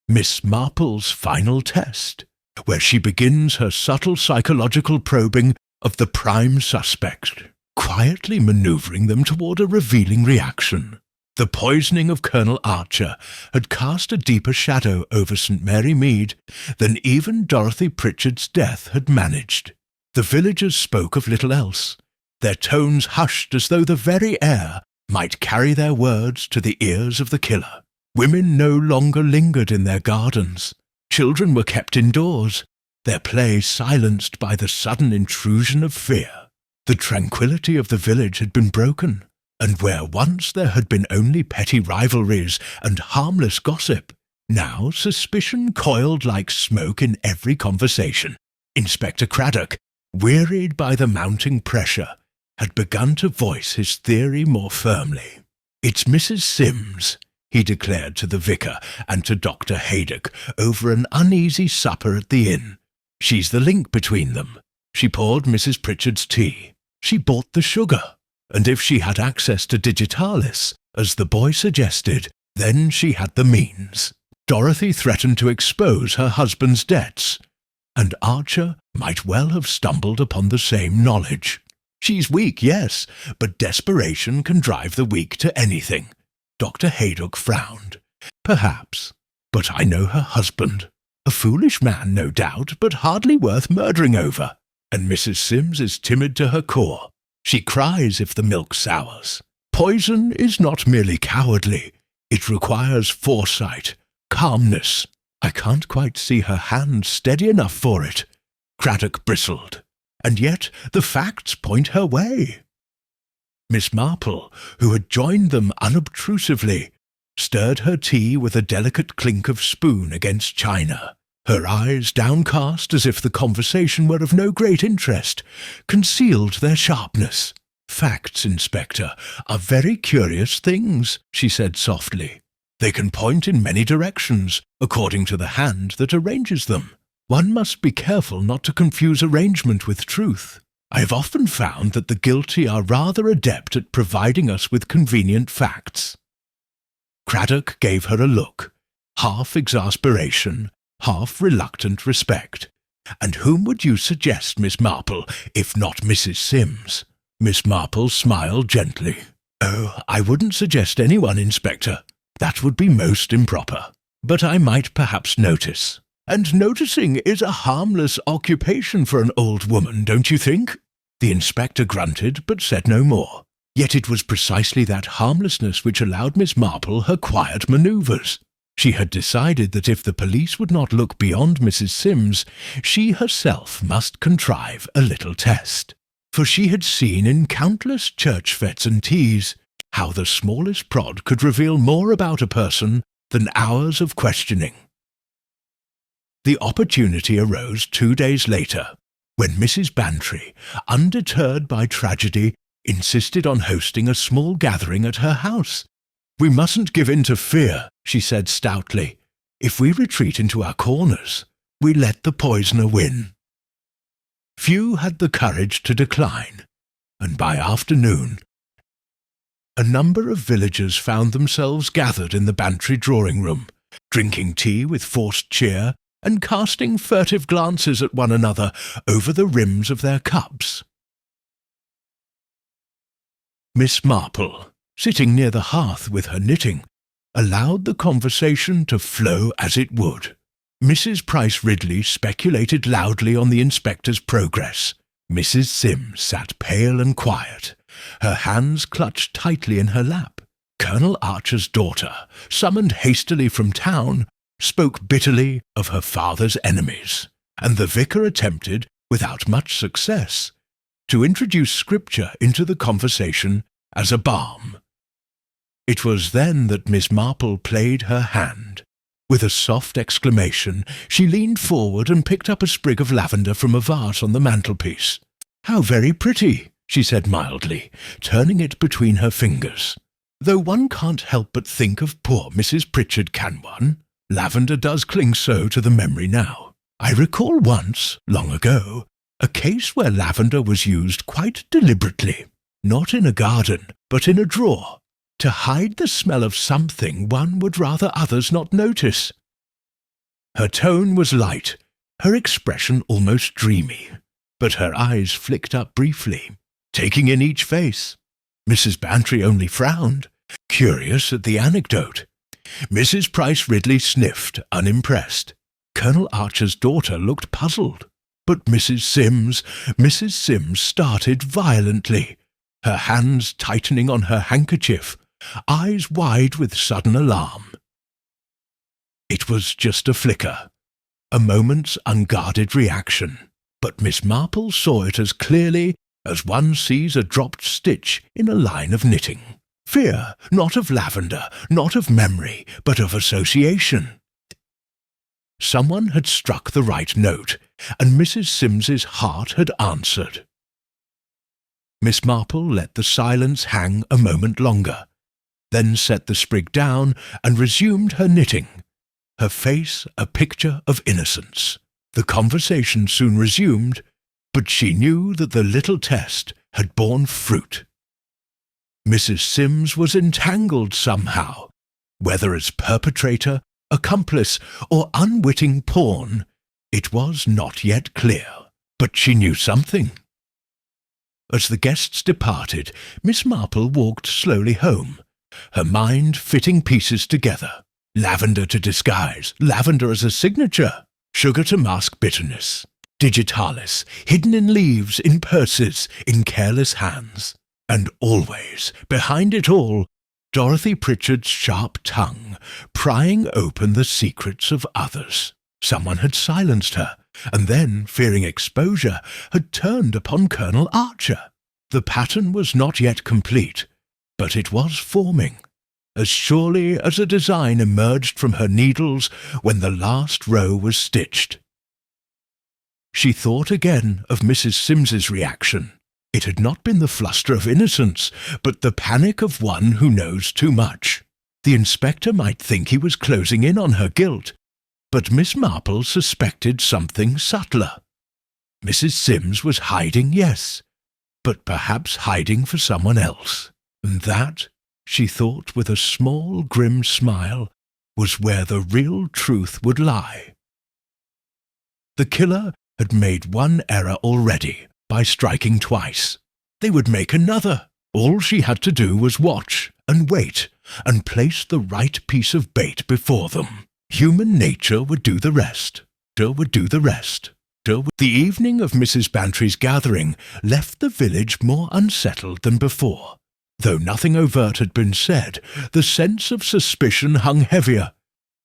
Miss Marple's final test, where she begins her subtle psychological probing of the prime suspect, quietly manoeuvring them toward a revealing reaction. The poisoning of Colonel Archer had cast a deeper shadow over St. Mary Mead than even Dorothy Pritchard's death had managed. The villagers spoke of little else, their tones hushed as though the very air might carry their words to the ears of the killer. Women no longer lingered in their gardens. Children were kept indoors, their play silenced by the sudden intrusion of fear. The tranquility of the village had been broken, and where once there had been only petty rivalries and harmless gossip, now suspicion coiled like smoke in every conversation. Inspector Craddock, wearied by the mounting pressure, had begun to voice his theory more firmly. "It's Mrs. Sims," he declared to the vicar and to Dr. Haydock over an uneasy supper at the inn. "She's the link between them. She poured Mrs. Pritchard's tea. She bought the sugar. And if she had access to digitalis, as the boy suggested, then she had the means. Dorothy threatened to expose her husband's debts, and Archer might well have stumbled upon the same knowledge. She's weak, yes, but desperation can drive the weak to anything." Dr. Haydock frowned. "Perhaps, but I know her husband. A foolish man, no doubt, but hardly worth murdering over. And Mrs. Sims is timid to her core. She cries if the milk sours. Poison is not merely cowardly. It requires foresight, calmness. I can't quite see her hand steady enough for it." Craddock bristled. "And yet the facts point her way." Miss Marple, who had joined them unobtrusively, stirred her tea with a delicate clink of spoon against china. Her eyes, downcast as if the conversation were of no great interest, concealed their sharpness. "Facts, Inspector, are very curious things," she said softly. "They can point in many directions, according to the hand that arranges them. One must be careful not to confuse arrangement with truth. I have often found that the guilty are rather adept at providing us with convenient facts." Craddock gave her a look, half exasperation, half reluctant respect. "And whom would you suggest, Miss Marple, if not Mrs. Sims?" Miss Marple smiled gently. "Oh, I wouldn't suggest anyone, Inspector. That would be most improper. But I might perhaps notice. And noticing is a harmless occupation for an old woman, don't you think?" The inspector grunted, but said no more. Yet it was precisely that harmlessness which allowed Miss Marple her quiet manoeuvres. She had decided that if the police would not look beyond Mrs. Sims, she herself must contrive a little test. For she had seen in countless church fetes and teas how the smallest prod could reveal more about a person than hours of questioning. The opportunity arose 2 days later, when Mrs. Bantry, undeterred by tragedy, insisted on hosting a small gathering at her house. "We mustn't give in to fear," she said stoutly. "If we retreat into our corners, we let the poisoner win." Few had the courage to decline, and by afternoon a number of villagers found themselves gathered in the Bantry drawing-room, drinking tea with forced cheer and casting furtive glances at one another over the rims of their cups. Miss Marple, sitting near the hearth with her knitting, allowed the conversation to flow as it would. Mrs. Price Ridley speculated loudly on the inspector's progress. Mrs. Sims sat pale and quiet, her hands clutched tightly in her lap. Colonel Archer's daughter, summoned hastily from town, spoke bitterly of her father's enemies, and the vicar attempted, without much success, to introduce Scripture into the conversation as a balm. It was then that Miss Marple played her hand. With a soft exclamation, she leaned forward and picked up a sprig of lavender from a vase on the mantelpiece. "How very pretty," she said mildly, turning it between her fingers. "Though one can't help but think of poor Mrs. Pritchard, can one? Lavender does cling so to the memory now. I recall once, long ago, a case where lavender was used quite deliberately, not in a garden, but in a drawer, to hide the smell of something one would rather others not notice." Her tone was light, her expression almost dreamy, but her eyes flicked up briefly, taking in each face. Mrs. Bantry only frowned, curious at the anecdote. Mrs. Price Ridley sniffed, unimpressed. Colonel Archer's daughter looked puzzled, but Mrs. Sims started violently, her hands tightening on her handkerchief, eyes wide with sudden alarm. It was just a flicker, a moment's unguarded reaction, but Miss Marple saw it as clearly as one sees a dropped stitch in a line of knitting. Fear, not of lavender, not of memory, but of association. Someone had struck the right note, and Mrs. Sims's heart had answered. Miss Marple let the silence hang a moment longer, then set the sprig down and resumed her knitting, her face a picture of innocence. The conversation soon resumed, but she knew that the little test had borne fruit. Mrs. Sims was entangled somehow, whether as perpetrator, accomplice, or unwitting pawn, it was not yet clear, but she knew something. As the guests departed, Miss Marple walked slowly home, her mind fitting pieces together. Lavender to disguise, lavender as a signature, sugar to mask bitterness, digitalis, hidden in leaves, in purses, in careless hands. And always, behind it all, Dorothy Pritchard's sharp tongue, prying open the secrets of others. Someone had silenced her, and then, fearing exposure, had turned upon Colonel Archer. The pattern was not yet complete, but it was forming, as surely as a design emerged from her needles when the last row was stitched. She thought again of Mrs. Sims's reaction. It had not been the fluster of innocence, but the panic of one who knows too much. The inspector might think he was closing in on her guilt, but Miss Marple suspected something subtler. Mrs. Sims was hiding, yes, but perhaps hiding for someone else. And that, she thought with a small grim smile, was where the real truth would lie. The killer had made one error already, by striking twice. They would make another. All she had to do was watch and wait and place the right piece of bait before them. Human nature would do the rest. The evening of Mrs. Bantry's gathering left the village more unsettled than before. Though nothing overt had been said, the sense of suspicion hung heavier,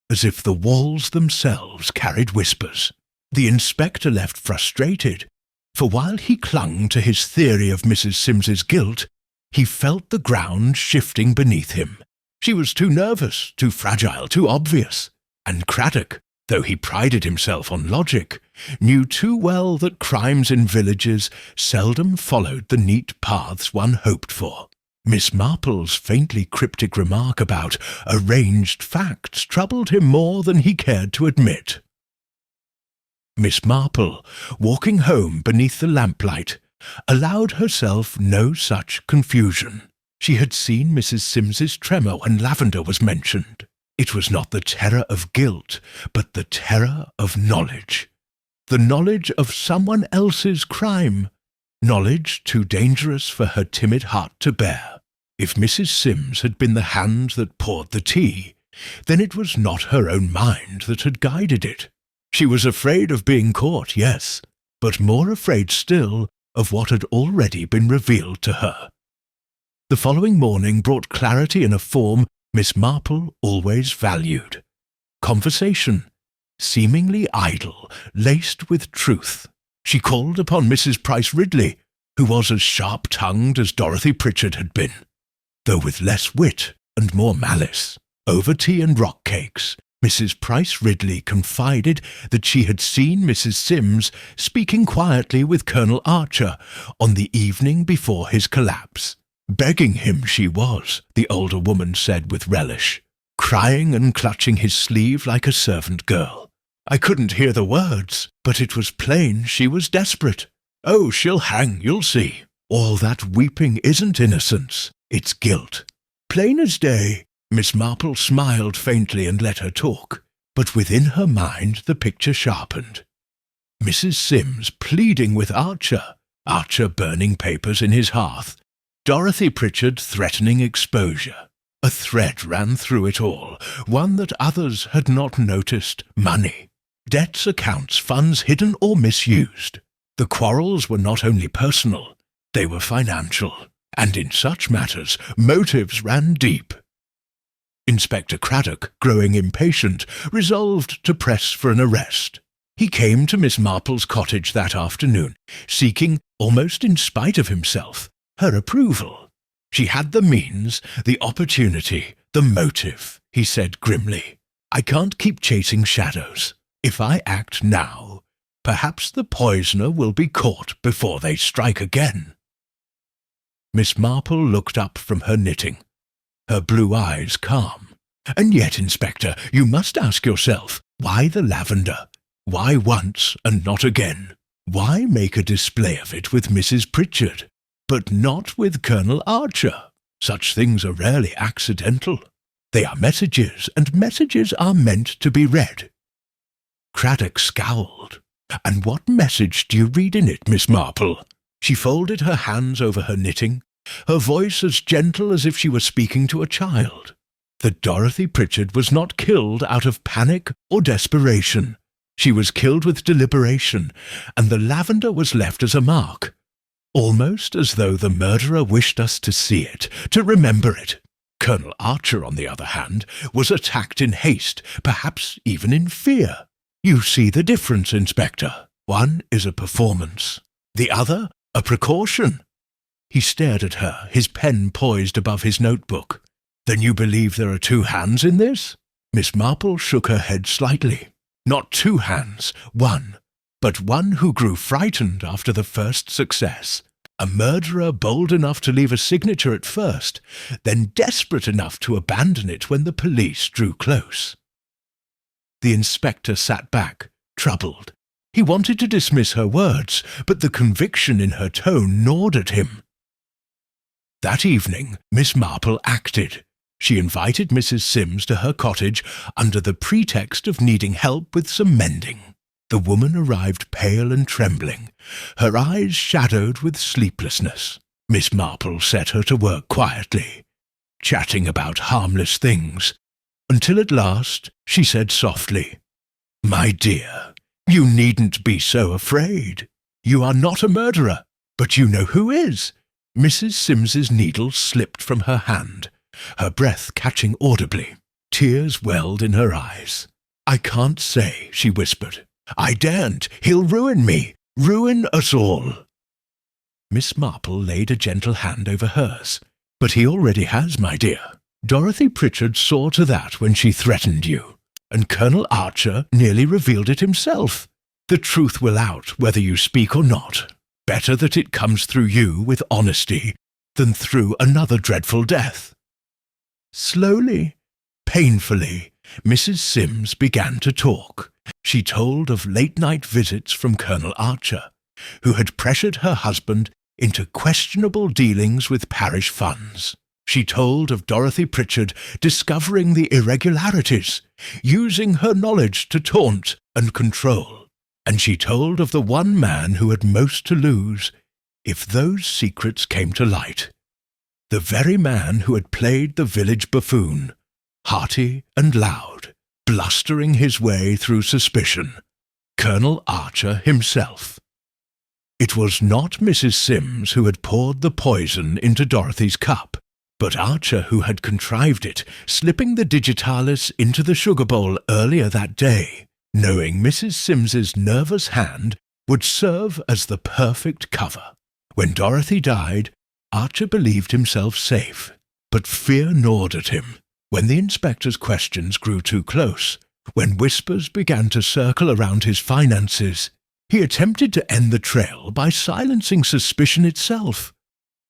as if the walls themselves carried whispers. The inspector left frustrated, for while he clung to his theory of Mrs. Sims's guilt, he felt the ground shifting beneath him. She was too nervous, too fragile, too obvious. And Craddock, though he prided himself on logic, knew too well that crimes in villages seldom followed the neat paths one hoped for. Miss Marple's faintly cryptic remark about arranged facts troubled him more than he cared to admit. Miss Marple, walking home beneath the lamplight, allowed herself no such confusion. She had seen Mrs. Sims's tremor when lavender was mentioned. It was not the terror of guilt, but the terror of knowledge. The knowledge of someone else's crime. Knowledge too dangerous for her timid heart to bear. If Mrs. Sims had been the hand that poured the tea, then it was not her own mind that had guided it. She was afraid of being caught, yes, but more afraid still of what had already been revealed to her. The following morning brought clarity in a form Miss Marple always valued. Conversation, seemingly idle, laced with truth. She called upon Mrs. Price Ridley, who was as sharp-tongued as Dorothy Pritchard had been, though with less wit and more malice. Over tea and rock cakes, Mrs. Price Ridley confided that she had seen Mrs. Sims speaking quietly with Colonel Archer on the evening before his collapse. Begging him she was, the older woman said with relish, crying and clutching his sleeve like a servant girl. I couldn't hear the words, but it was plain she was desperate. Oh, she'll hang, you'll see. All that weeping isn't innocence, it's guilt. Plain as day. Miss Marple smiled faintly and let her talk, but within her mind the picture sharpened. Mrs. Sims pleading with Archer, Archer burning papers in his hearth, Dorothy Pritchard threatening exposure. A thread ran through it all, one that others had not noticed: money. Debts, accounts, funds hidden or misused. The quarrels were not only personal, they were financial, and in such matters motives ran deep. Inspector Craddock, growing impatient, resolved to press for an arrest. He came to Miss Marple's cottage that afternoon, seeking, almost in spite of himself, her approval. She had the means, the opportunity, the motive, he said grimly. I can't keep chasing shadows. If I act now, perhaps the poisoner will be caught before they strike again. Miss Marple looked up from her knitting, her blue eyes calm. And yet, Inspector, you must ask yourself, why the lavender? Why once and not again? Why make a display of it with Mrs. Pritchard, but not with Colonel Archer? Such things are rarely accidental. They are messages, and messages are meant to be read. Craddock scowled. And what message do you read in it, Miss Marple? She folded her hands over her knitting, her voice as gentle as if she were speaking to a child. That Dorothy Pritchard was not killed out of panic or desperation. She was killed with deliberation, and the lavender was left as a mark, almost as though the murderer wished us to see it, to remember it. Colonel Archer, on the other hand, was attacked in haste, perhaps even in fear. You see the difference, Inspector. One is a performance, the other a precaution. He stared at her, his pen poised above his notebook. Then you believe there are two hands in this? Miss Marple shook her head slightly. Not two hands, one, but one who grew frightened after the first success. A murderer bold enough to leave a signature at first, then desperate enough to abandon it when the police drew close. The inspector sat back, troubled. He wanted to dismiss her words, but the conviction in her tone gnawed at him. That evening, Miss Marple acted. She invited Mrs. Sims to her cottage under the pretext of needing help with some mending. The woman arrived pale and trembling, her eyes shadowed with sleeplessness. Miss Marple set her to work quietly, chatting about harmless things, until at last she said softly, My dear, you needn't be so afraid. You are not a murderer, but you know who is. Mrs. Sims's needle slipped from her hand, her breath catching audibly. Tears welled in her eyes. I can't say, she whispered. I daren't. He'll ruin me, ruin us all. Miss Marple laid a gentle hand over hers. But he already has, my dear. Dorothy Pritchard saw to that when she threatened you, and Colonel Archer nearly revealed it himself. The truth will out whether you speak or not. Better that it comes through you with honesty than through another dreadful death. Slowly, painfully, Mrs. Sims began to talk. She told of late-night visits from Colonel Archer, who had pressured her husband into questionable dealings with parish funds. She told of Dorothy Pritchard discovering the irregularities, using her knowledge to taunt and control. And she told of the one man who had most to lose if those secrets came to light. The very man who had played the village buffoon, hearty and loud, blustering his way through suspicion, Colonel Archer himself. It was not Mrs. Sims who had poured the poison into Dorothy's cup, but Archer who had contrived it, slipping the digitalis into the sugar bowl earlier that day, knowing Mrs. Sims's nervous hand would serve as the perfect cover. When Dorothy died, Archer believed himself safe, but fear gnawed at him. When the inspector's questions grew too close, when whispers began to circle around his finances, he attempted to end the trail by silencing suspicion itself.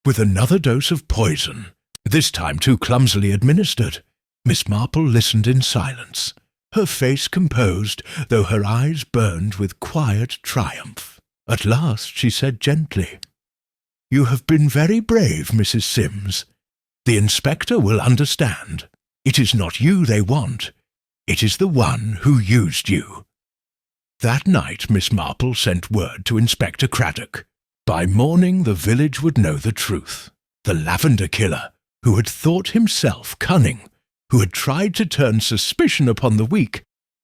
With another dose of poison, this time too clumsily administered, Miss Marple listened in silence, her face composed, though her eyes burned with quiet triumph. At last she said gently, "You have been very brave, Mrs. Sims. The inspector will understand. It is not you they want. It is the one who used you." That night Miss Marple sent word to Inspector Craddock. By morning the village would know the truth. The Lavender Killer, who had thought himself cunning, who had tried to turn suspicion upon the weak,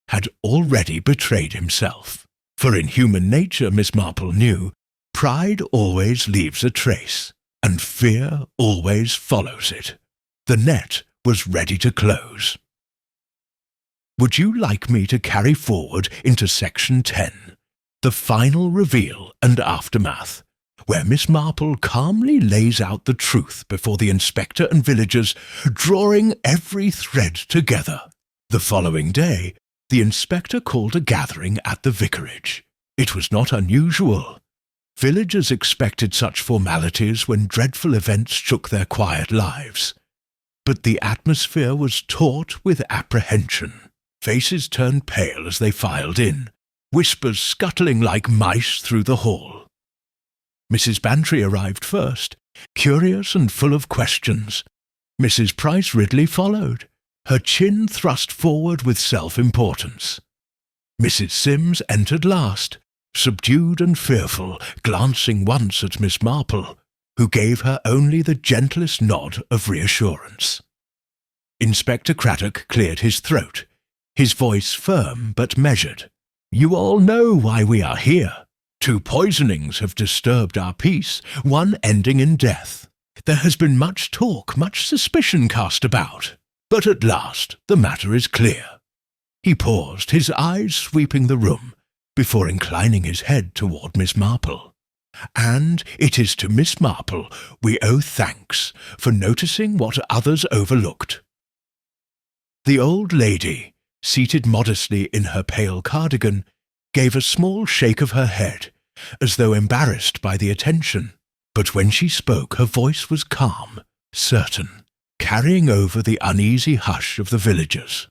had already betrayed himself. For in human nature, Miss Marple knew, pride always leaves a trace, and fear always follows it. The net was ready to close. Would you like me to carry forward into Section 10, the final reveal and aftermath, where Miss Marple calmly lays out the truth before the inspector and villagers, drawing every thread together? The following day, the inspector called a gathering at the vicarage. It was not unusual. Villagers expected such formalities when dreadful events shook their quiet lives. But the atmosphere was taut with apprehension. Faces turned pale as they filed in, whispers scuttling like mice through the hall. Mrs. Bantry arrived first, curious and full of questions. Mrs. Price Ridley followed, her chin thrust forward with self-importance. Mrs. Sims entered last, subdued and fearful, glancing once at Miss Marple, who gave her only the gentlest nod of reassurance. Inspector Craddock cleared his throat, his voice firm but measured. "You all know why we are here. 2 poisonings have disturbed our peace, one ending in death. There has been much talk, much suspicion cast about, but at last the matter is clear." He paused, his eyes sweeping the room, before inclining his head toward Miss Marple. "And it is to Miss Marple we owe thanks for noticing what others overlooked." The old lady, seated modestly in her pale cardigan, gave a small shake of her head, as though embarrassed by the attention. But when she spoke, her voice was calm, certain, carrying over the uneasy hush of the villagers.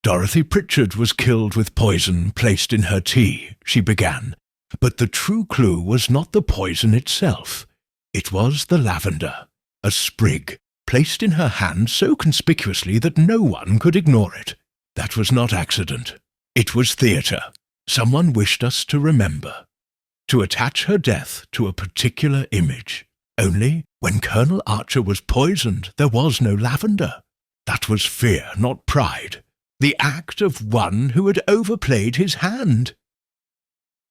"Dorothy Pritchard was killed with poison placed in her tea," she began, "but the true clue was not the poison itself. It was the lavender, a sprig, placed in her hand so conspicuously that no one could ignore it. That was not accident. It was theatre. Someone wished us to remember, to attach her death to a particular image. Only, when Colonel Archer was poisoned, there was no lavender. That was fear, not pride. The act of one who had overplayed his hand."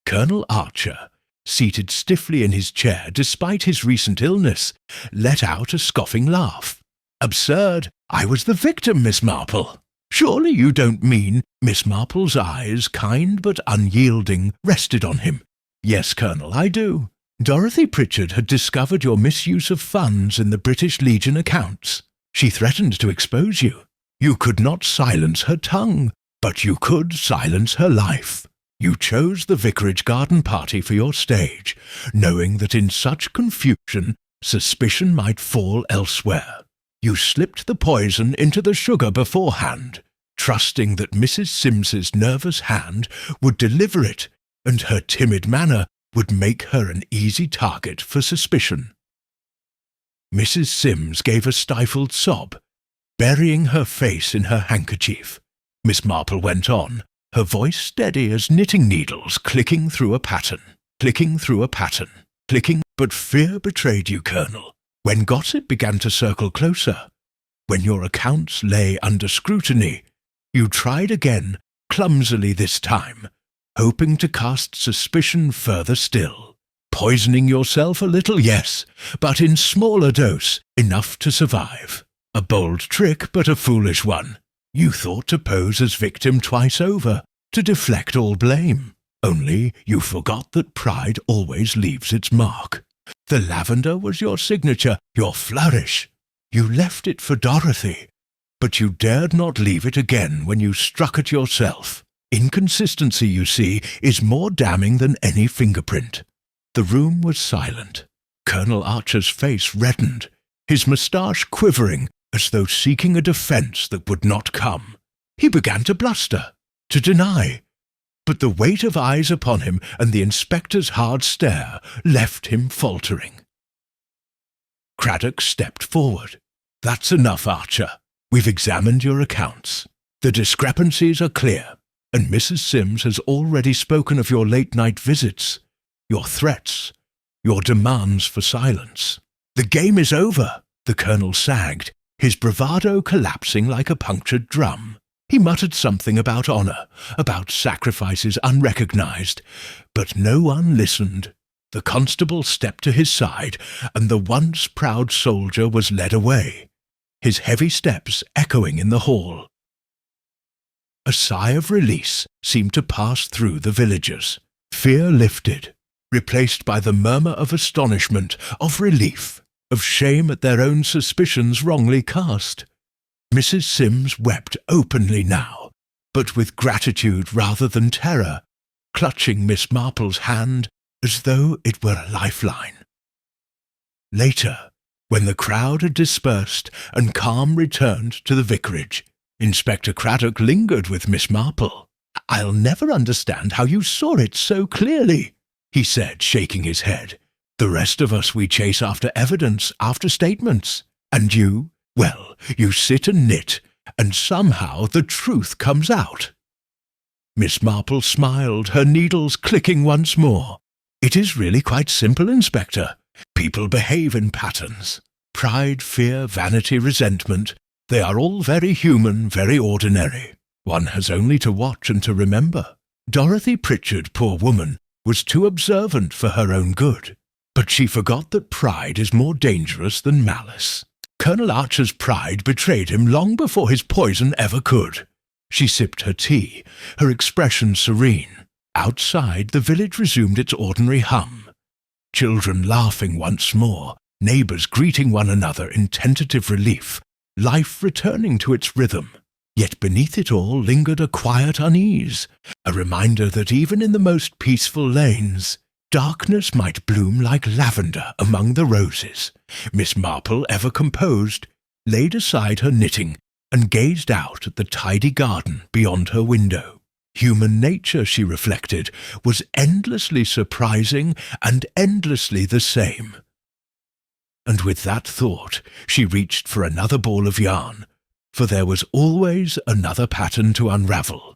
Colonel Archer, seated stiffly in his chair despite his recent illness, let out a scoffing laugh. "Absurd! I was the victim, Miss Marple. Surely you don't mean—" Miss Marple's eyes, kind but unyielding, rested on him. "Yes, Colonel, I do. Dorothy Pritchard had discovered your misuse of funds in the British Legion accounts. She threatened to expose you. You could not silence her tongue, but you could silence her life. You chose the vicarage garden party for your stage, knowing that in such confusion suspicion might fall elsewhere. You slipped the poison into the sugar beforehand, trusting that Mrs. Sims's nervous hand would deliver it, and her timid manner would make her an easy target for suspicion." Mrs. Sims gave a stifled sob, burying her face in her handkerchief. Miss Marple went on, her voice steady as knitting needles clicking through a pattern, clicking through a pattern, clicking. "But fear betrayed you, Colonel. When gossip began to circle closer, when your accounts lay under scrutiny, you tried again, clumsily this time, hoping to cast suspicion further still. Poisoning yourself a little, yes, but in smaller dose, enough to survive. A bold trick, but a foolish one. You thought to pose as victim twice over, to deflect all blame. Only you forgot that pride always leaves its mark. The lavender was your signature, your flourish. You left it for Dorothy, but you dared not leave it again when you struck at yourself. Inconsistency, you see, is more damning than any fingerprint. The room was silent. Colonel Archer's face reddened, his moustache quivering as though seeking a defence that would not come. He began to bluster, to deny, but the weight of eyes upon him and the inspector's hard stare left him faltering. Craddock stepped forward. "That's enough, Archer. We've examined your accounts. The discrepancies are clear, and Mrs. Sims has already spoken of your late-night visits, your threats, your demands for silence. The game is over," the colonel sagged, his bravado collapsing like a punctured drum. He muttered something about honour, about sacrifices unrecognized, but no one listened. The constable stepped to his side, and the once proud soldier was led away, his heavy steps echoing in the hall. A sigh of release seemed to pass through the villagers. Fear lifted, replaced by the murmur of astonishment, of relief, of shame at their own suspicions wrongly cast. Mrs. Sims wept openly now, but with gratitude rather than terror, clutching Miss Marple's hand as though it were a lifeline. Later, when the crowd had dispersed and calm returned to the vicarage, Inspector Craddock lingered with Miss Marple. "I'll never understand how you saw it so clearly," he said, shaking his head. "The rest of us, we chase after evidence, after statements. And you, well, you sit and knit, and somehow the truth comes out." Miss Marple smiled, her needles clicking once more. "It is really quite simple, Inspector. People behave in patterns. Pride, fear, vanity, resentment, they are all very human, very ordinary. One has only to watch and to remember. Dorothy Pritchard, poor woman, was too observant for her own good, but she forgot that pride is more dangerous than malice. Colonel Archer's pride betrayed him long before his poison ever could." She sipped her tea, her expression serene. Outside, the village resumed its ordinary hum. Children laughing once more, neighbours greeting one another in tentative relief, life returning to its rhythm. Yet beneath it all lingered a quiet unease, a reminder that even in the most peaceful lanes, darkness might bloom like lavender among the roses. Miss Marple, ever composed, laid aside her knitting and gazed out at the tidy garden beyond her window. Human nature, she reflected, was endlessly surprising and endlessly the same. And with that thought, she reached for another ball of yarn, for there was always another pattern to unravel.